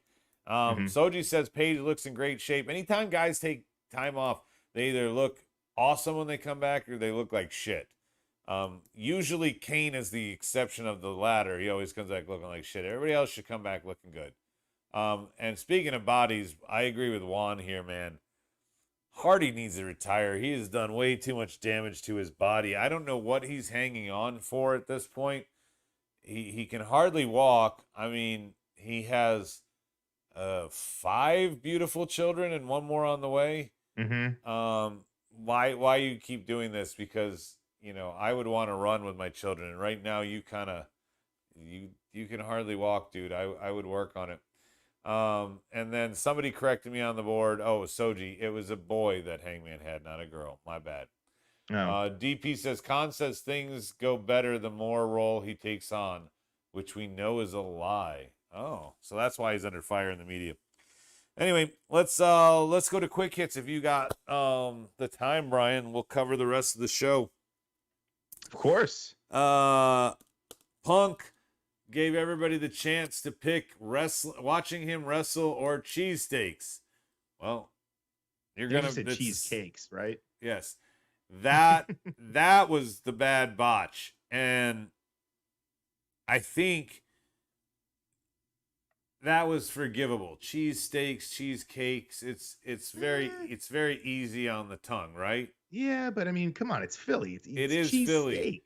Soji says Paige looks in great shape. Anytime guys take time off, they either look awesome when they come back or they look like shit. Usually Kane is the exception of the latter. He always comes back looking like shit. Everybody else should come back looking good. And speaking of bodies, I agree with Juan here, man. Hardy needs to retire. He has done way too much damage to his body. I don't know what he's hanging on for at this point. He can hardly walk. I mean, he has 5 beautiful children and 1 more on the way. Why you keep doing this? Because I would want to run with my children, and right now you can hardly walk, dude. I would work on it. And then somebody corrected me on the board. Oh, Soji, it was a boy that Hangman had, not a girl. My bad. No. DP says Khan says things go better the more role he takes on, which we know is a lie. Oh, so that's why he's under fire in the media. Anyway, let's go to quick hits. If you got the time, Brian, we'll cover the rest of the show. Of course. Punk gave everybody the chance to pick watching him wrestle or cheesesteaks. Well, you're gonna say cheesecakes, right? Yes. That was the bad botch. And I think that was forgivable. Cheesesteaks, cheesecakes, it's very easy on the tongue, right? Yeah, but I mean, come on, it's Philly. It is Philly.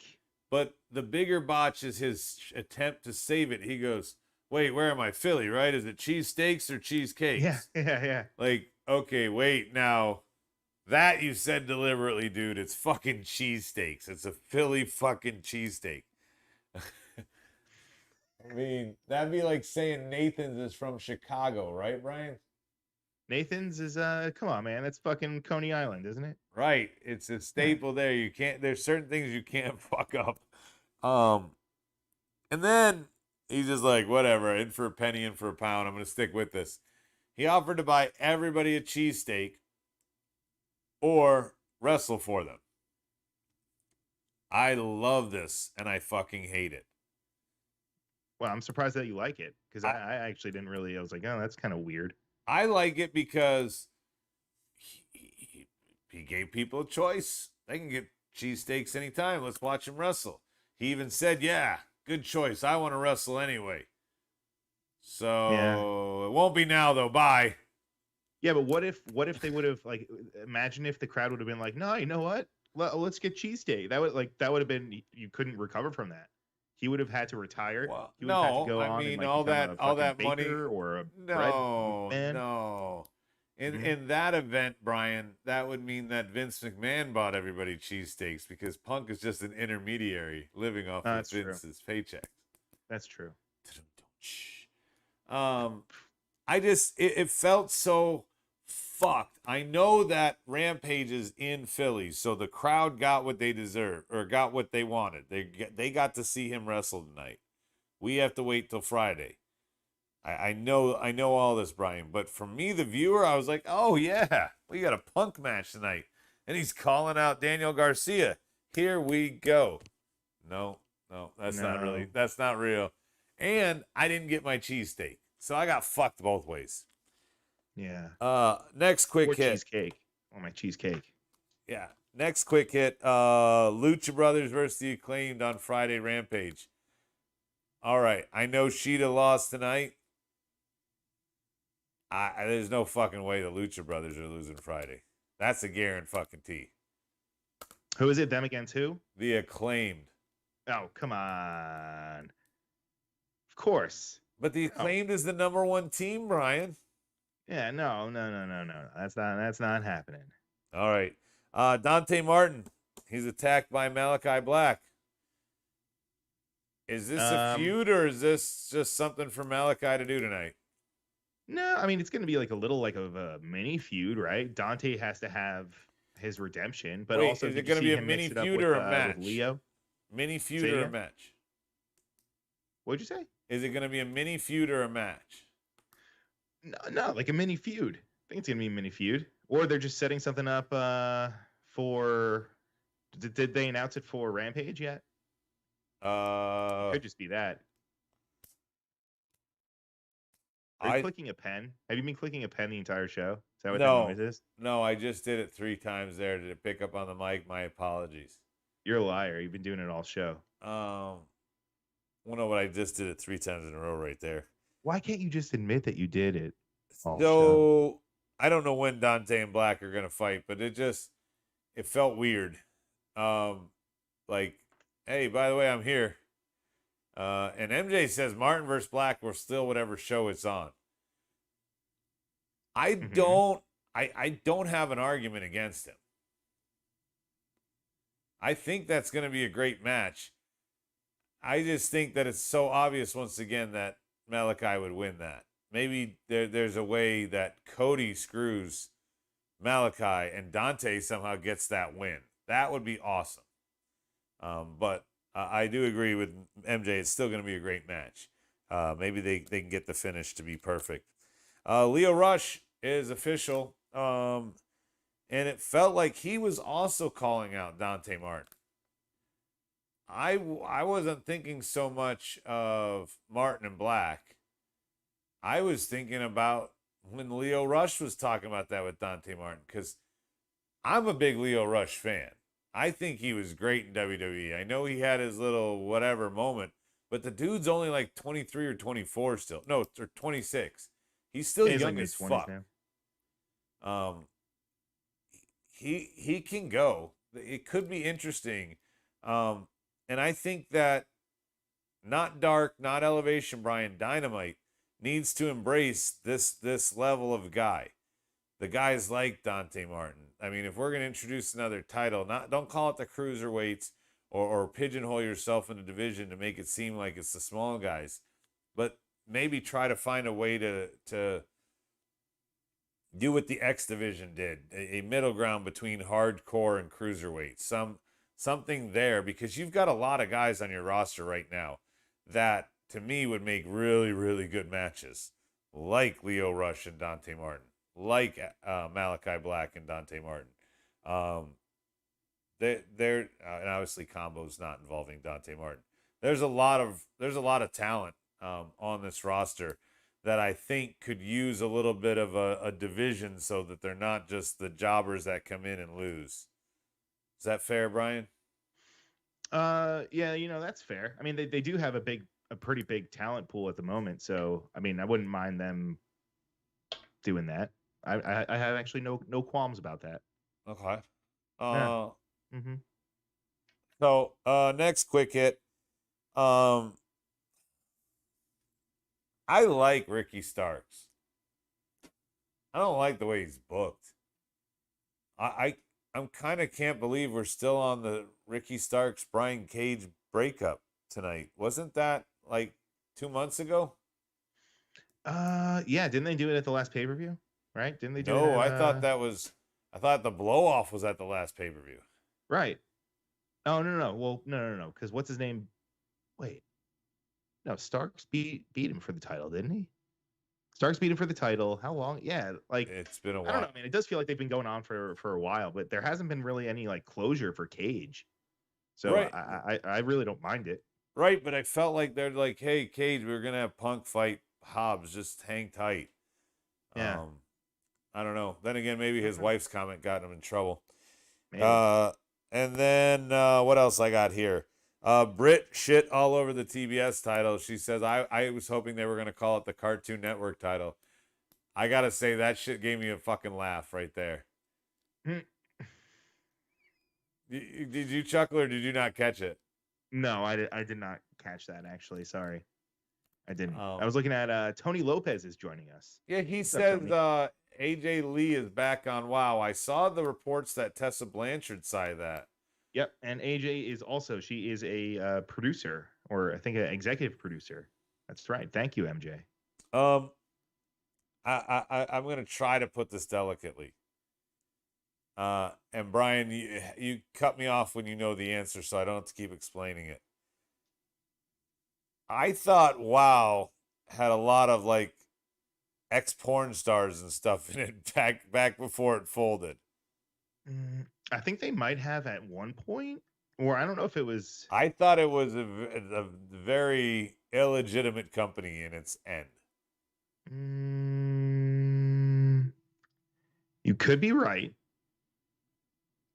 But the bigger botch is his attempt to save it. He goes, wait, where am I? Philly, right? Is it cheesesteaks or cheesecakes? Yeah. Like, okay, wait, now that you said deliberately, dude, it's fucking cheesesteaks. It's a Philly fucking cheesesteak. I mean, that'd be like saying Nathan's is from Chicago, right, Brian? Nathan's is come on, man. That's fucking Coney Island, isn't it? Right. It's a staple there. You can't there's certain things you can't fuck up. And then he's just like, whatever, in for a penny, in for a pound. I'm gonna stick with this. He offered to buy everybody a cheesesteak or wrestle for them. I love this and I fucking hate it. Well, I'm surprised that you like it because I actually didn't really. I was like, oh, that's kind of weird. I like it because he gave people a choice. They can get cheesesteaks anytime. Let's watch him wrestle. He even said, yeah, good choice. I want to wrestle anyway. So It won't be now, though. Bye. Yeah, but what if they would have, like, imagine if the crowd would have been like, no, you know what? Let's get cheesesteak. That would have been, you couldn't recover from that. He would have had to retire. Well, he would have had to go on I mean, and, like, all that money or a no, bread man. no. In that event, Brian, that would mean that Vince McMahon bought everybody cheesesteaks because Punk is just an intermediary living off of Vince's paycheck. That's true. It felt so fucked. I know that Rampage is in Philly, so the crowd got what they deserved or got what they wanted. They got to see him wrestle tonight. We have to wait till Friday. I know all this, Brian, but for me, the viewer, I was like, oh yeah, we got a Punk match tonight, and he's calling out Daniel Garcia. Here we go. No, that's not real. And I didn't get my cheesesteak, so I got fucked both ways. Yeah. Next quick hit. Cheesecake. Oh, my cheesecake. Yeah. Next quick hit. Lucha Brothers versus the Acclaimed on Friday Rampage. All right. I know Sheeta lost tonight. There's no fucking way the Lucha Brothers are losing Friday. That's a guarantee. Who is it? Them against who? The Acclaimed. Oh, come on. Of course. But the Acclaimed is the number one team, Brian. Yeah, no. That's not happening. All right. Dante Martin. He's attacked by Malachi Black. Is this a feud or is this just something for Malachi to do tonight? No, I mean it's going to be like a little like of a mini feud, right? Dante has to have his redemption, but also is it going to be a mini feud or a match? Leo, mini feud or a match? What'd you say? Is it going to be a mini feud or a match? No, like a mini feud. I think it's going to be a mini feud, or they're just setting something up for. Did they announce it for Rampage yet? It could just be that. Are you clicking a pen? Have you been clicking a pen the entire show? Is that what that noise is? No, I just did it 3 times there. Did it pick up on the mic? My apologies. You're a liar. You've been doing it all show. Well, no, but I just did it 3 times in a row right there. Why can't you just admit that you did it? So I don't know when Dante and Black are gonna fight, but it felt weird. Like, hey, by the way, I'm here. And MJ says Martin versus Black will still whatever show it's on. I don't have an argument against him. I think that's going to be a great match. I just think that it's so obvious once again that Malachi would win that. Maybe there's a way that Cody screws Malachi and Dante somehow gets that win. That would be awesome. But I do agree with MJ. It's still going to be a great match. Maybe they can get the finish to be perfect. Leo Rush is official. And it felt like he was also calling out Dante Martin. I wasn't thinking so much of Martin and Black. I was thinking about when Leo Rush was talking about that with Dante Martin, because I'm a big Leo Rush fan. I think he was great in WWE. I know he had his little whatever moment, but the dude's only like 23 or 24 still. No, or 26. He's still young as fuck. He can go. It could be interesting. And I think that not Dark, not Elevation Brian, Dynamite needs to embrace this level of guy. The guys like Dante Martin. I mean, if we're going to introduce another title, don't call it the cruiserweights or pigeonhole yourself in a division to make it seem like it's the small guys, but maybe try to find a way to do what the X division did, a middle ground between hardcore and cruiserweight. Something there, because you've got a lot of guys on your roster right now that to me would make really, really good matches, like Lio Rush and Dante Martin, like Malachi Black and Dante Martin. They're and obviously combos not involving Dante Martin. There's a lot of talent on this roster that I think could use a little bit of a division so that they're not just the jobbers that come in and lose. Is that fair, Brian? Yeah, that's fair. I mean, they do have a pretty big talent pool at the moment, so I mean, I wouldn't mind them doing that. I have actually no qualms about that. Okay. Yeah. So next quick hit. I like Ricky Starks. I don't like the way he's booked. I'm kind of can't believe we're still on the Ricky Starks Brian Cage breakup tonight. Wasn't that like 2 months ago? Yeah, didn't they do it at the last pay-per-view? Right? Didn't they do it? No, I thought the blow off was at the last pay-per-view. Right. Oh, no. Well, no. Because what's his name? Wait. No, Starks beat him for the title, didn't he? Starks beat him for the title. How long? Yeah, like it's been a while. I don't know. I mean, it does feel like they've been going on for a while, but there hasn't been really any like closure for Cage. So right. I really don't mind it. Right, but I felt like they're like, hey, Cage, we're gonna have Punk fight Hobbs. Just hang tight. Yeah. I don't know. Then again, maybe his wife's comment got him in trouble. Maybe. And then what else I got here? Britt shit all over the TBS title. She says, I was hoping they were going to call it the Cartoon Network title. I got to say, that shit gave me a fucking laugh right there. Did you chuckle or did you not catch it? No, I did not catch that, actually. Sorry. I didn't. I was looking at Tony Lopez is joining us. Yeah, he says AJ Lee is back on WoW. I saw the reports that Tessa Blanchard said that. Yep, and AJ is also, she is a producer, or I think an executive producer. That's right. Thank you, MJ. I'm going to try to put this delicately. And Brian, you cut me off when you know the answer, so I don't have to keep explaining it. I thought WoW had a lot of like ex-porn stars and stuff in it back before it folded. I think they might have at one point, or I don't know if it was. I thought it was a very illegitimate company in its end. You could be right.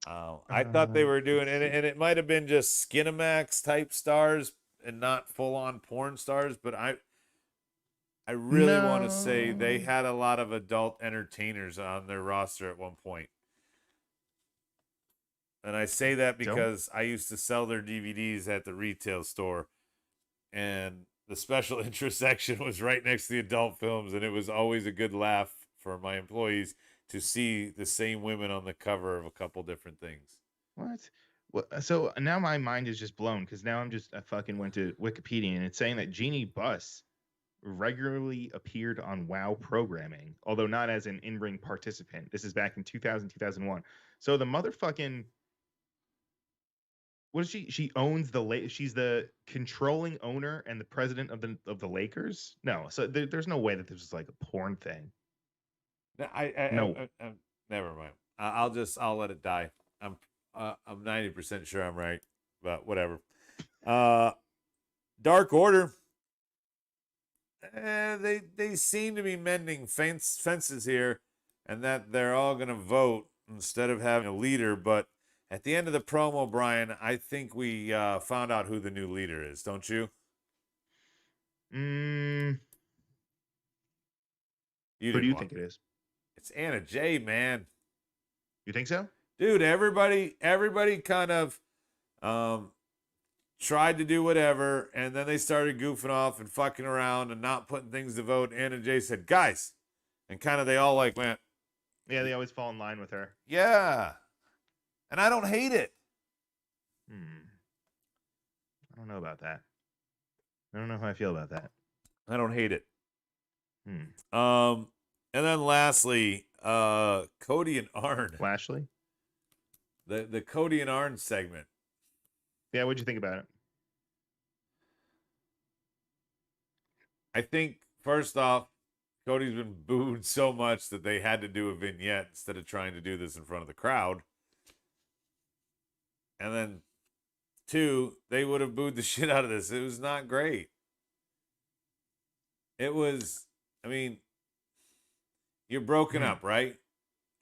I thought they were doing, and it might have been just Skinamax type stars and not full-on porn stars, but I really want to say they had a lot of adult entertainers on their roster at one point. And I say that because I used to sell their DVDs at the retail store, and the special interest section was right next to the adult films, and it was always a good laugh for my employees to see the same women on the cover of a couple different things. What? So now my mind is just blown, because now I fucking went to Wikipedia, and it's saying that Jeannie Buss regularly appeared on WoW programming, although not as an in-ring participant. This is back in 2000, 2001. So the motherfucking, what is she? She owns she's the controlling owner and the president of the Lakers. No, so there's no way that this was like a porn thing. No, never mind. I'll let it die. I'm 90% sure I'm right, but whatever. Dark Order. They seem to be mending fences here, and that they're all going to vote instead of having a leader. But at the end of the promo, Brian, I think we found out who the new leader is, don't you? Who do you think it is? It's Anna Jay, man. You think so? Dude, everybody kind of tried to do whatever, and then they started goofing off and fucking around and not putting things to vote. Anna and Jay said, guys, and kind of they all like went, Yeah, they always fall in line with her. yeah. And I don't hate it. I don't know about that. I don't know how I feel about that. I don't hate it. And then lastly, Cody and Arn. Lashley? The Cody and Arn segment. Yeah, what'd you think about it? I think, first off, Cody's been booed so much that they had to do a vignette instead of trying to do this in front of the crowd. And then, 2, they would have booed the shit out of this. It was not great. It was, I mean, you're broken up, right?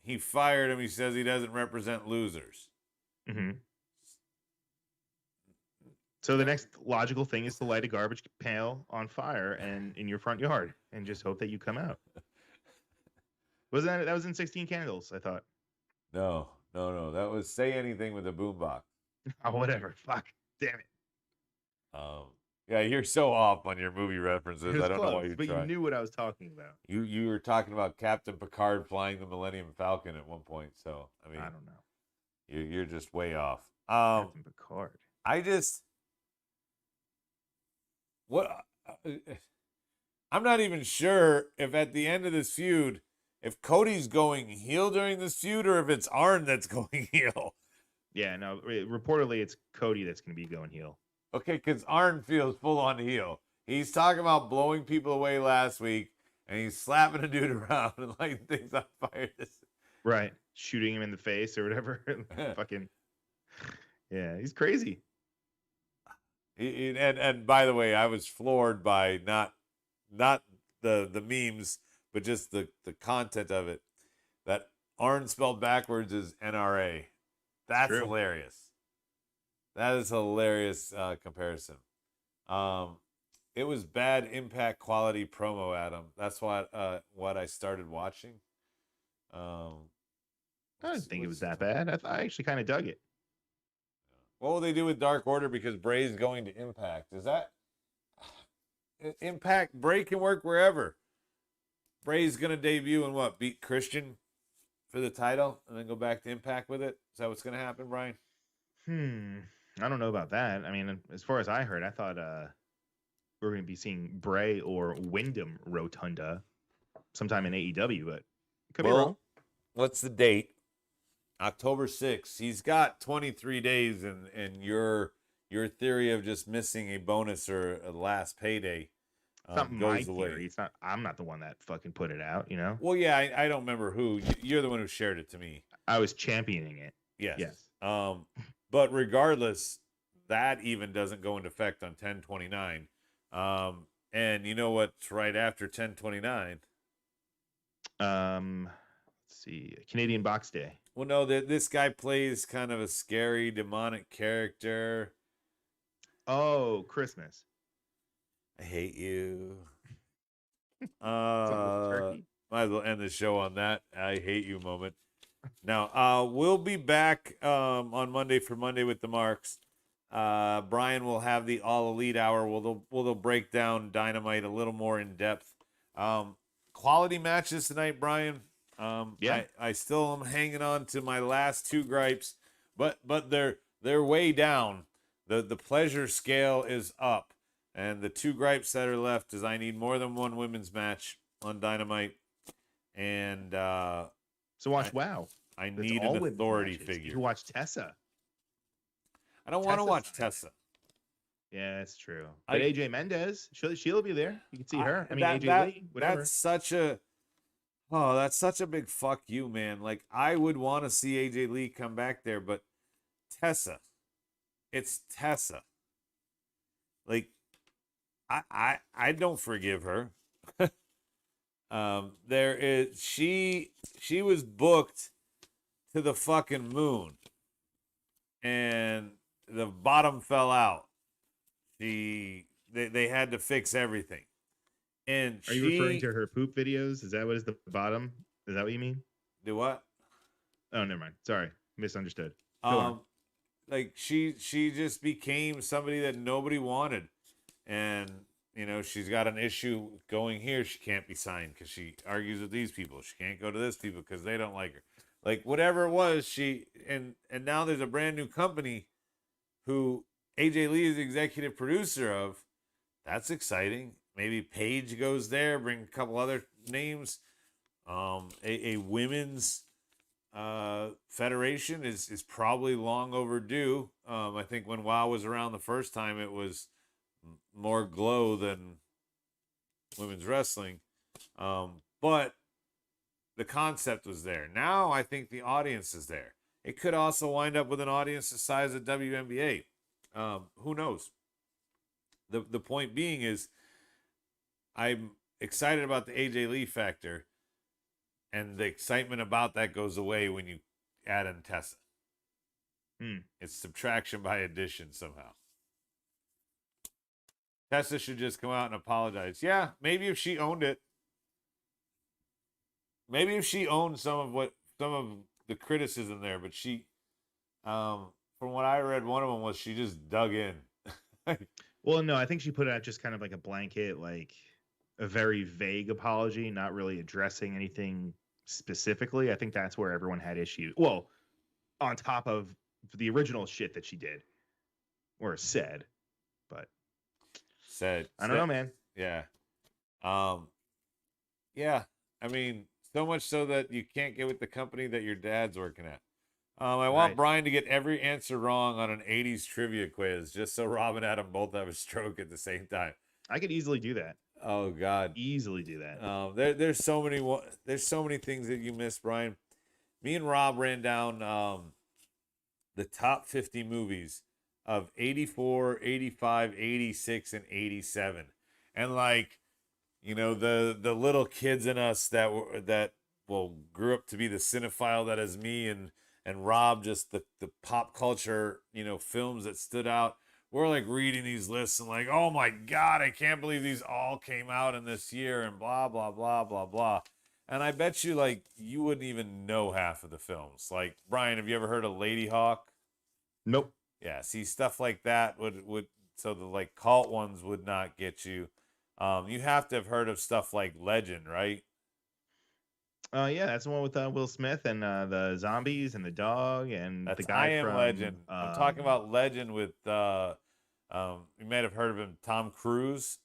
He fired him. He says he doesn't represent losers. So the next logical thing is to light a garbage pail on fire and in your front yard and just hope that you come out. That was in 16 Candles, I thought. No. That was Say Anything with a Boombox. Oh, whatever. Fuck. Damn it. Yeah, you're so off on your movie references. I don't know why you but tried. you knew what I was talking about. You were talking about Captain Picard flying the Millennium Falcon at one point. So I mean, I don't know. You're just way off. Captain Picard. I'm not even sure if at the end of this feud, if Cody's going heel during this feud or if it's Arn that's going heel. Yeah, no. Reportedly, it's Cody that's going to be going heel. Okay, because Arn feels full on heel. He's talking about blowing people away last week, and he's slapping a dude around and lighting things on fire. Right. Shooting him in the face or whatever. Fucking. Yeah, he's crazy. And by the way, I was floored by not the memes, but just the content of it. That Arn spelled backwards is NRA. That's True. hilarious. That is a hilarious comparison. It was bad Impact quality promo, Adam. That's what I started watching. I didn't think it was that bad. I actually kind of dug it. What will they do with Dark Order because Bray's going to Impact? Is that Impact? Bray can work wherever. Bray's going to debut and what? Beat Christian for the title and then go back to Impact with it? Is that what's going to happen, Brian? I don't know about that. I mean, as far as I heard, I thought we were going to be seeing Bray or Wyndham Rotunda sometime in AEW, but could be wrong. What's the date? October 6th. He's got 23 days, and your theory of just missing a bonus or a last payday It's not goes my away. theory. It's not. I'm not the one that fucking put it out. You know. Well, yeah, I don't remember who. You're the one who shared it to me. I was championing it. Yes. But regardless, that even doesn't go into effect on 10/29. And you know what's right after 10/29? Let's see. Canadian Box Day. Well, no, this guy plays kind of a scary demonic character. Oh, Christmas. I hate you. Turkey. Might as well end the show on that I hate you moment. Now, we'll be back on Monday for Monday with the Marks. Brian will have the All Elite Hour. We'll break down Dynamite a little more in depth. Quality matches tonight, Brian. Yeah. I still am hanging on to my last 2 gripes, but they're way down. The pleasure scale is up, and the 2 gripes that are left is I need more than one women's match on Dynamite, and So watch WoW. I That's need all an women's authority matches. figure. You can watch Tessa. I don't want to Tessa's watch nice. Tessa. Yeah, that's true. But AJ Mendez, she'll be there. You can see her. I mean, that- AJ that- Lee, whatever. That's such a big fuck you, man. Like, I would want to see AJ Lee come back there, but Tessa, it's Tessa. Like, I don't forgive her. She was booked to the fucking moon, and the bottom fell out. They had to fix everything. And Are you referring to her poop videos? Is that what is the bottom? Is that what you mean? Do what? Oh, never mind. Sorry, misunderstood. Go on. like she just became somebody that nobody wanted, and she's got an issue going here. She can't be signed because she argues with these people. She can't go to this people because they don't like her. Like whatever it was, and now there's a brand new company who AJ Lee is the executive producer of. That's exciting. Maybe Paige goes there, bring a couple other names. A women's federation is probably long overdue. I think when WoW was around the first time, it was more glow than women's wrestling. But the concept was there. Now I think the audience is there. It could also wind up with an audience the size of WNBA. Who knows? The point being is I'm excited about the AJ Lee factor, and the excitement about that goes away when you add in Tessa. It's subtraction by addition somehow. Tessa should just come out and apologize. Yeah, maybe if she owned it. Maybe if she owned some of the criticism there, but she, from what I read, one of them was she just dug in. Well, no, I think she put out just kind of like a blanket, like a very vague apology, not really addressing anything specifically. I think that's where everyone had issues. Well, on top of the original shit that she did or said, but I don't know, man. Yeah. Yeah. I mean, so much so that you can't get with the company that your dad's working at. I want Brian to get every answer wrong on an 80s trivia quiz just so Rob and Adam both have a stroke at the same time. I could easily do that. Oh God. Easily do that. There's so many things that you missed, Brian. Me and Rob ran down the top 50 movies of 84, 85, 86, and 87. And like, the little kids in us that grew up to be the cinephile that is me and Rob, just the pop culture, films that stood out. We're like reading these lists and like, oh my God, I can't believe these all came out in this year and blah, blah, blah, blah, blah. And I bet you like you wouldn't even know half of the films. Like, Brian, have you ever heard of Lady Hawk? Nope. Yeah, see, stuff like that would so the like cult ones would not get you. You have to have heard of stuff like Legend, right? Yeah, that's the one with Will Smith and the zombies and the dog and That's the guy from Legend. I'm talking about Legend with you might have heard of him, Tom Cruise.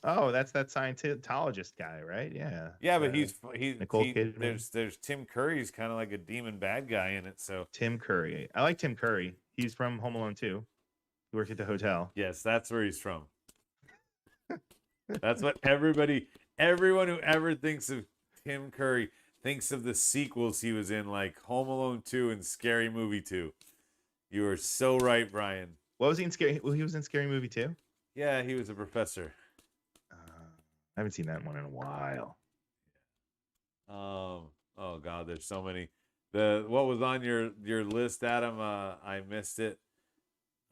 Oh, that's that Scientologist guy, right? Yeah. Yeah, but he's there's Tim Curry's kind of like a demon bad guy in it. So Tim Curry, I like Tim Curry. He's from Home Alone 2. He worked at the hotel. Yes, that's where he's from. That's what everyone who ever thinks of Tim Curry thinks of the sequels he was in, like Home Alone 2 and Scary Movie 2. You are so right, Brian. What was he in Scary? Well, he was in Scary Movie 2? Yeah, he was a professor. I haven't seen that one in a while. Oh God, there's so many. What was on your list, Adam? I missed it.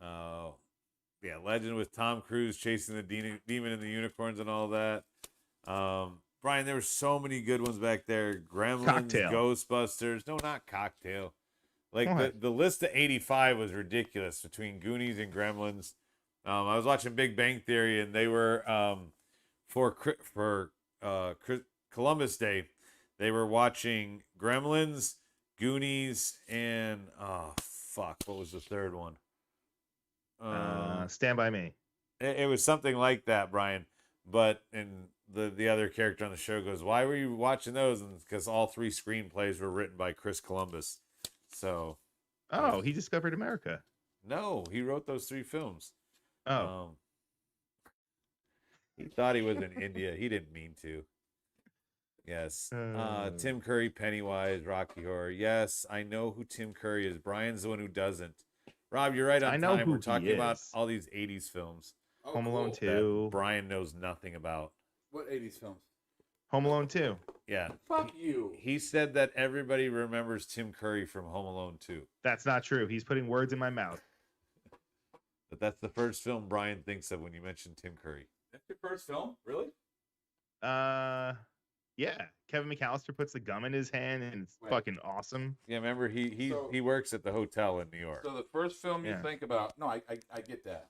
Yeah, Legend with Tom Cruise chasing the demon and the unicorns and all that. Brian, there were so many good ones back there. Gremlins, Cocktail. Ghostbusters. No, not Cocktail. Like the list of 85 was ridiculous between Goonies and Gremlins. I was watching Big Bang Theory, and they were for Columbus Day, they were watching Gremlins, Goonies, and what was the third one? Stand By Me. It was something like that, Brian. But the other character on the show goes, "Why were you watching those?" And because all three screenplays were written by Chris Columbus. So, he discovered America. No, he wrote those three films. Oh, he thought he was in India. He didn't mean to. Yes. Tim Curry, Pennywise, Rocky Horror. Yes, I know who Tim Curry is. Brian's the one who doesn't. Rob, you're right on time. We're talking about all these 80s films. Oh, Home Alone cool. 2. Brian knows nothing about. What 80s films? Home Alone 2. Yeah. Fuck you. He said that everybody remembers Tim Curry from Home Alone 2. That's not true. He's putting words in my mouth. But that's the first film Brian thinks of when you mention Tim Curry. That's your first film? Really? Yeah, Kevin McAllister puts the gum in his hand, and it's Right. fucking awesome. Yeah, remember So- he works at the hotel in New York. So the first film you Yeah. think about, no, I get that.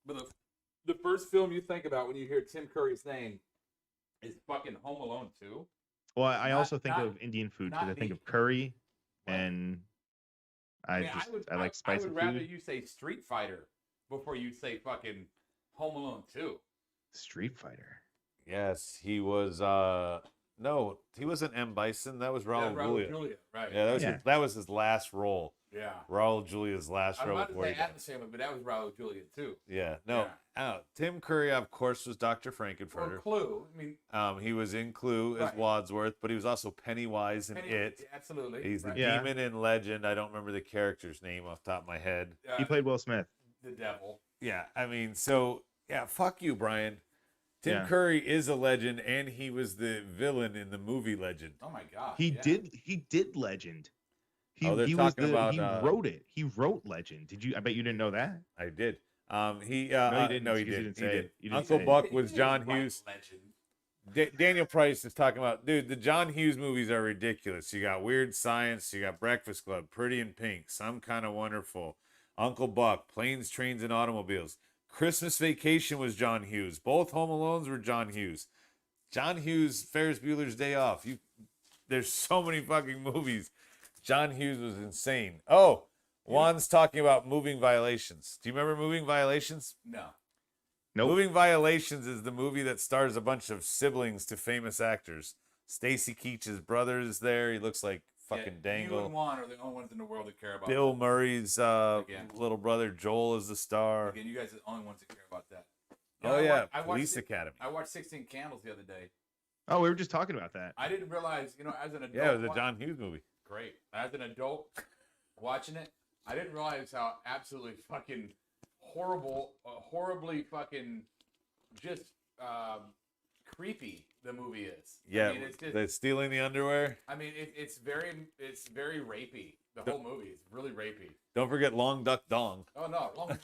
But the first film you think about when you hear Tim Curry's name is fucking Home Alone 2. Well, I Not- also think not- of Indian food not because I think the- of curry, What? and I like I spicy would rather food. you say Street Fighter before you say fucking Home Alone 2. Street Fighter. Yes, he was. No, he wasn't M. Bison. That was Raul Julia. Julia, right? Yeah, Yeah. that was his last role. Yeah. Raul Julia's last I'm role about to before say he died. Adam Sandler, but that was Raul Julia too. Yeah, no. Tim Curry, of course, was Dr. Or Frankenfurter. Clue. I mean, He was in Clue as Right. Wadsworth, but he was also Pennywise in It. Absolutely. He's the right. Yeah. demon in Legend. I don't remember the character's name off the top of my head. He played Will Smith. the devil. Yeah, I mean, so yeah, fuck you, Brian. Tim Yeah. Curry is a legend, and he was the villain in the movie Legend. Oh my god. He yeah. did Legend. Oh, they're he was talking about, he wrote it. He wrote Legend. Did you? I bet you didn't know that. I did. No, you didn't, No, he because you did. didn't He say did. it. You didn't Uncle say it. Buck was He John didn't write Hughes. Legend. Daniel Price is talking about, dude, the John Hughes movies are ridiculous. You got Weird Science, you got Breakfast Club, Pretty in Pink, Some Kind of Wonderful, Uncle Buck, Planes, Trains, and Automobiles. Christmas Vacation was John Hughes. Both Home Alones were John Hughes. John Hughes, Ferris Bueller's Day Off. There's so many fucking movies. John Hughes was insane. Oh, Juan's talking about Moving Violations. Do you remember Moving Violations? No. Nope. Moving Violations is the movie that stars a bunch of siblings to famous actors. Stacy Keach's brother is there. He looks like fucking You and Dangle. Juan are the only ones in the world that care about Bill Murray's Again. little brother Joel is the star. that. Again, you guys are the only ones that care about that. Oh I yeah, wa- I watched Police it- Academy. I watched 16 Candles the other day. Oh, we were just talking about that. I didn't realize, as an adult. Yeah, it was a John Hughes movie. Great. As an adult watching it, I didn't realize how absolutely fucking horribly fucking just creepy the movie is. Yeah, I mean, it's just, the stealing the underwear. I mean, it's very rapey. The whole movie is really rapey. Don't forget Long Duck Dong. Oh no, long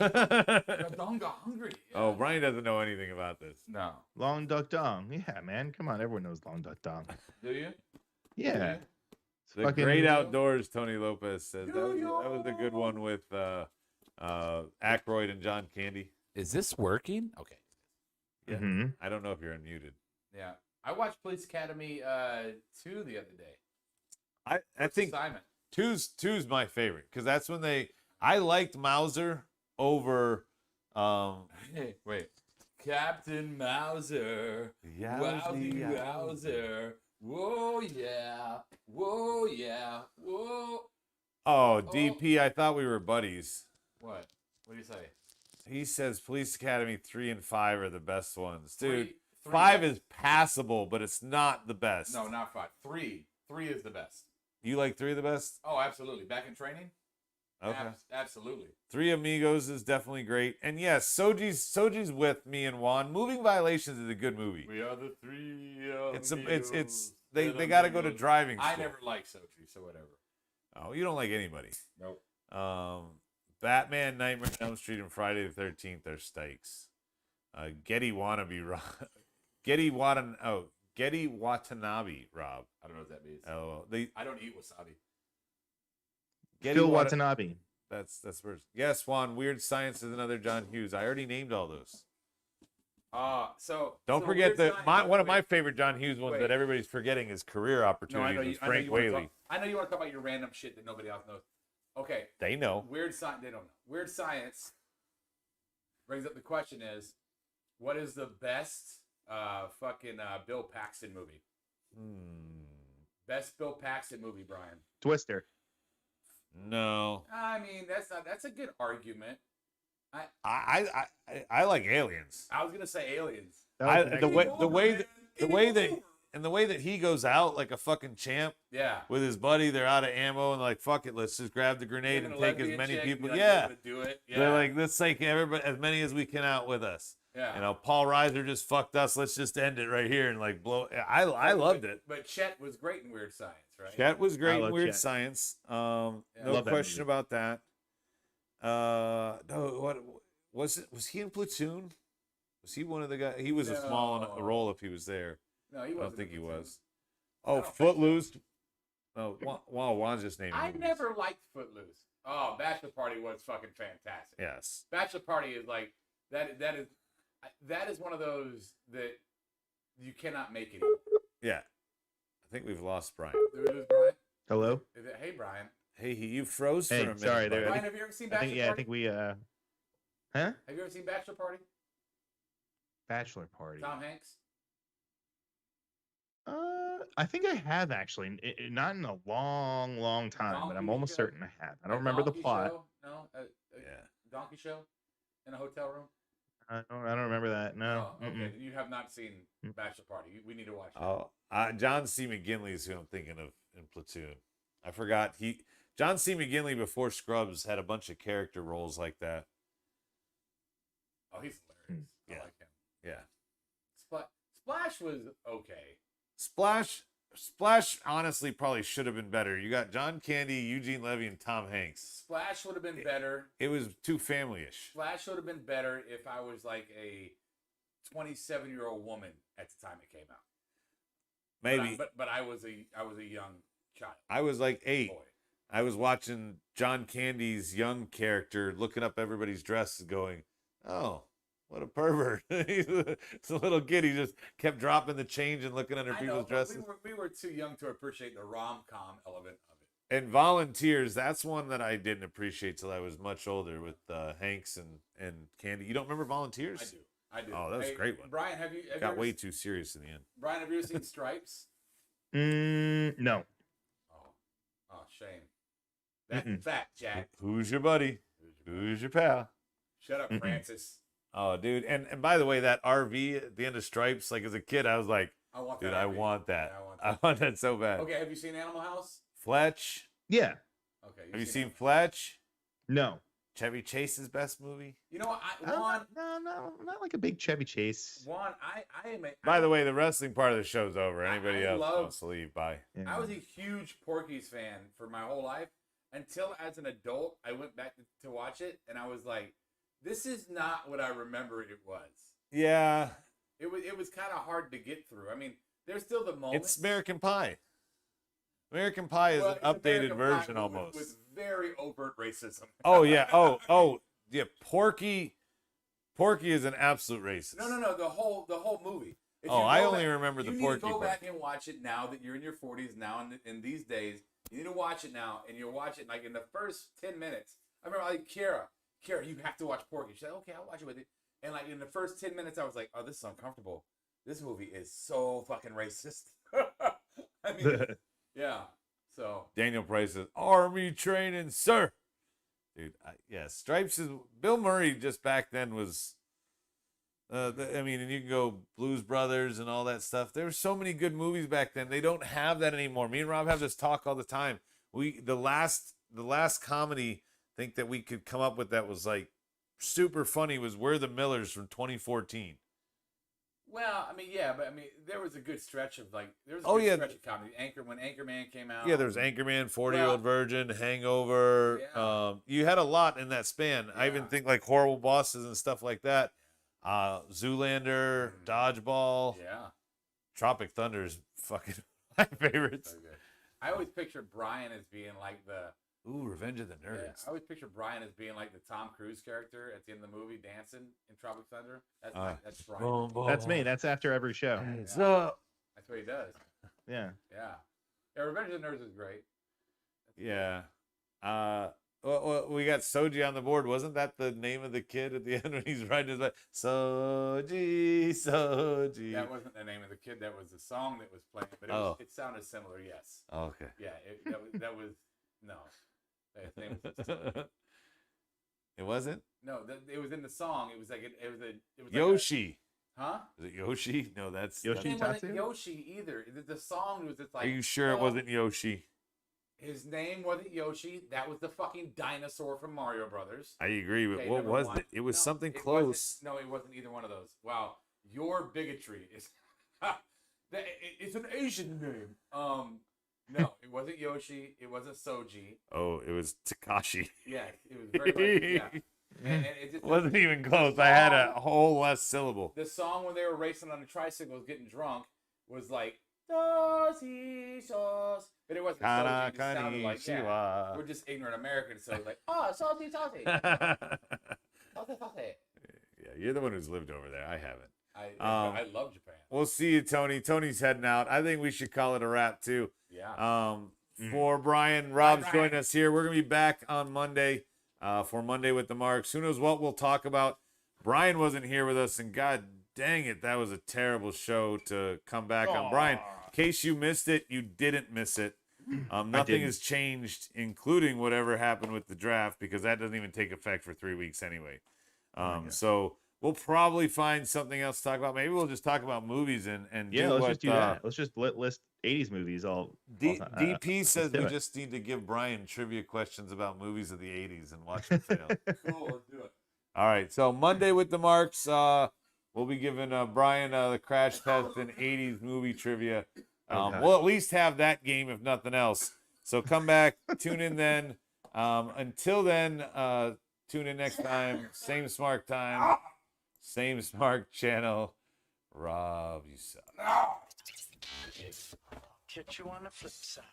Dong got hungry. Yeah. Oh, Brian doesn't know anything about this. No. Long Duck Dong. Yeah, man. Come on, everyone knows Long Duck Dong. Do you? Yeah. It's The fucking- Great Outdoors, Tony Lopez says. That was a good one with Aykroyd and John Candy. Is this working? Okay. Yeah. Mhm. I don't know if you're unmuted. Yeah. I watched Police Academy 2 the other day. I think Simon. two's my favorite because that's when I liked Mauser over Hey, wait. Captain Mauser. Wowzy Wowzer. Whoa, yeah. Whoa, yeah. Whoa. Oh, DP, I thought we were buddies. What? What do you say? He says Police Academy 3 and 5 are the best ones. Dude, Three 5 is- is passable, but it's not the best. No, not 5. 3. 3 is the best. You like 3 the best? Oh, absolutely. Back in training? Okay. Absolutely. 3 Amigos is definitely great. And yes, Soji's with me and Juan. Moving Violations is a good movie. We are the 3 It's they got to go to driving school. I never liked Sochi, so whatever. Oh, you don't like anybody. Nope. Batman, Nightmare on Elm Street, and Friday the 13th are stakes. Getty Watanabe, Rob. I don't know what that means. Oh, I don't eat wasabi. Phil Watanabe. That's first. Yes, Juan. Weird Science is another John Hughes. I already named all those. Don't forget one of my favorite John Hughes ones that everybody's forgetting is Career Opportunities with Frank Whaley. I know you want to talk about your random shit that nobody else knows. Okay. They know. Weird Science. They don't know. Weird Science brings up the question: is what is the best Bill Paxton movie? Best Bill Paxton movie, Brian. Twister. No. I mean, that's a good argument. I like Aliens. I was gonna say Aliens. The way that he goes out like a fucking champ Yeah. with his buddy, they're out of ammo and like fuck it, let's just grab the grenade and take as many people. Yeah. Do it. Yeah. They're like, let's take everybody as many as we can out with us. Yeah. You know, Paul Reiser just fucked us. Let's just end it right here and like blow. I loved it. But Chet was great in Weird Science, right? Chet was great in love Weird Chet. Science. Love No that question movie. about that. No, what was it? Was he in Platoon? Was he one of the guys? He was a small No. role if he was there. No, he I wasn't. don't think he in Platoon. was. Oh, don't think so. Footloose. Oh, wow, Juan's just naming I movies. never liked Footloose. Oh, Bachelor Party was fucking fantastic. Yes. Bachelor Party is like that is one of those that you cannot make anymore. Yeah. I think we've lost Brian. Did we lose Brian? Hello. Hey, Brian. Hey, you froze for Hey, a minute. sorry, buddy. there. Brian, have you ever seen Bachelor Party? I think we. Huh? Have you ever seen Bachelor Party? Bachelor Party. Tom Hanks. I think I have actually. Not in a long, long time, but I'm Donkey almost show? certain I have. I don't remember the Donkey plot. Show? No. Yeah. Donkey show in a hotel room. I don't remember that. No. Oh, okay. You have not seen Bachelor Party. We need to watch that. Oh, John C. McGinley is who I'm thinking of in Platoon. I forgot John C. McGinley before Scrubs had a bunch of character roles like that. Oh, he's hilarious. Yeah. I like him. Yeah. Splash was okay. Splash honestly probably should have been better. You got John Candy, Eugene Levy, and Tom Hanks. Splash would have been better. It was too family-ish. Splash would have been better if I was like a 27-year-old woman at the time it came out. Maybe. But I was a young child. I was like 8. Boy. I was watching John Candy's young character, looking up everybody's dresses, going, "Oh, what a pervert!" He's a little kid. He just kept dropping the change and looking under people's dresses. We were too young to appreciate the rom-com element of it. And Volunteers, that's one that I didn't appreciate till I was much older with Hanks and Candy. You don't remember Volunteers? I do. Oh, that was a great one. Brian, have you Got ever way too serious in the end. Brian, have you ever seen Stripes? No. Oh, shame. That's a fact, Jack. Who's your buddy? Who's your pal? Shut up, Francis. Oh, dude. And by the way, that RV at the end of Stripes, like as a kid, I was like, I want dude, that. I RV. want that. Yeah, I want I that. want that so bad. Okay, have you seen Animal House? Fletch. Yeah. Okay. Have you seen Animal- Fletch? No. Chevy Chase's best movie? You know what? No, not like a big Chevy Chase. I am a. By the way, the wrestling part of the show's over. Anybody I else love- wants to leave? Bye. Yeah. I was a huge Porky's fan for my whole life until as an adult I went back to watch it and I was like, this is not what I remember it was. Yeah. It was kind of hard to get through. I mean, there's still the moments. It's American Pie. American Pie is Well, an it's updated American version Pie almost. with very overt racism. Oh yeah. Oh yeah. Porky is an absolute racist. No. The whole movie. If Oh, you I go only back- remember the you Porky need to go part. back and watch it now that you're in your 40s now in these days. You need to watch it now, and you'll watch it like in the first 10 minutes. I remember like Kara, you have to watch Porky. She said, okay, I'll watch it with you. And like in the first 10 minutes, I was like, oh, this is uncomfortable. This movie is so fucking racist. I mean, yeah. So Daniel Price says, "Army training, sir." Dude, Stripes is Bill Murray. Just back then was, and you can go Blues Brothers and all that stuff. There were so many good movies back then. They don't have that anymore. Me and Rob have this talk all the time. The last comedy I think that we could come up with that was like super funny was We're the Millers from 2014. well, I mean, yeah, but I mean, there was a good stretch of like there was a Oh, good yeah. stretch of comedy. When Anchorman came out. Yeah, there was Anchorman, 40-Year-Old Virgin, Hangover. Yeah. You had a lot in that span. I even Yeah. think like Horrible Bosses and stuff like that. Zoolander, Dodgeball, Yeah. Tropic Thunder is fucking my favorites. So good. I always pictured Brian as being like the. Ooh, Revenge of the Yeah, Nerds. I always picture Brian as being like the Tom Cruise character at the end of the movie, dancing in Tropic Thunder. That's Brian. Boom, boom. That's me. That's after every show. What's up? That's what he does. Yeah. Yeah. Revenge of the Nerds is great. Yeah. Well, we got Soji on the board. Wasn't that the name of the kid at the end when he's riding his bike? Soji. That wasn't the name of the kid. That was the song that was playing, but it sounded similar. Yes. Oh, okay. Yeah. That was no. His name was It wasn't? no. It was in the song. It was like it was like Yoshi. huh? Is it Yoshi? No, that's Yoshi. His name wasn't Tatsu? Yoshi either. The song was just like. Are you sure it oh, wasn't Yoshi? His name wasn't Yoshi. That was the fucking dinosaur from Mario Brothers. I agree, but Okay, what number was one. it? It was No, something it close. wasn't- No, it wasn't either one of those. Wow, your bigotry is. It's an Asian name. No, it wasn't Yoshi. It wasn't Soji. Oh, it was Takashi. Yeah, it was very much. Yeah, and it just Wasn't even close. I had a whole less syllable. the song when they were racing on the tricycles, getting drunk, was like saucy, but it wasn't saucy. It just sounded like we're just ignorant Americans, so like saucy. Yeah, you're the one who's lived over there. I haven't. I love Japan. We'll see you, Tony. Tony's heading out. I think we should call it a wrap too. Yeah. For Brian, Rob's joining us here. We're gonna be back on Monday for Monday with the Marks. Who knows what we'll talk about? Brian wasn't here with us, and God dang it, that was a terrible show to come back on. Brian, in case you missed it, you didn't miss it. Nothing has changed, including whatever happened with the draft, because that doesn't even take effect for 3 weeks anyway. So we'll probably find something else to talk about. Maybe we'll just talk about movies and let's just do that. Let's just list 80s movies all. DP says we just need to give Brian trivia questions about movies of the 80s and watch them fail. Cool, let's do it. All right, so Monday with the Marks, we'll be giving Brian the crash test in 80s movie trivia. We'll at least have that game, if nothing else. So come back, tune in then. Until then, tune in next time. Same smart time, same smart channel. Rob, you suck. Catch you on the flip side.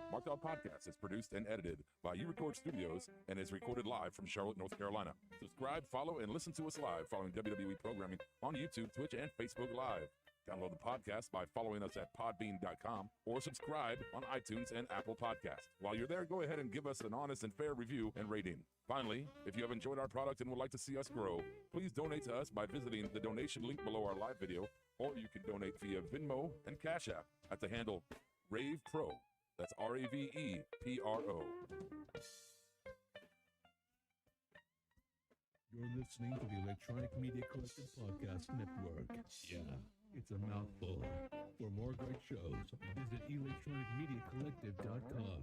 Marked Out Podcast is produced and edited by You Record Studios and is recorded live from Charlotte, North Carolina. Subscribe, follow, and listen to us live following WWE programming on YouTube, Twitch, and Facebook Live. Download the podcast by following us at podbean.com or subscribe on iTunes and Apple Podcasts. While you're there, go ahead and give us an honest and fair review and rating. Finally, if you have enjoyed our product and would like to see us grow, please donate to us by visiting the donation link below our live video, or you can donate via Venmo and Cash App at the handle Ravepro. That's RAVEPRO. You're listening to the Electronic Media Collective Podcast Network. Yeah, it's a mouthful. For more great shows, visit electronicmediacollective.com.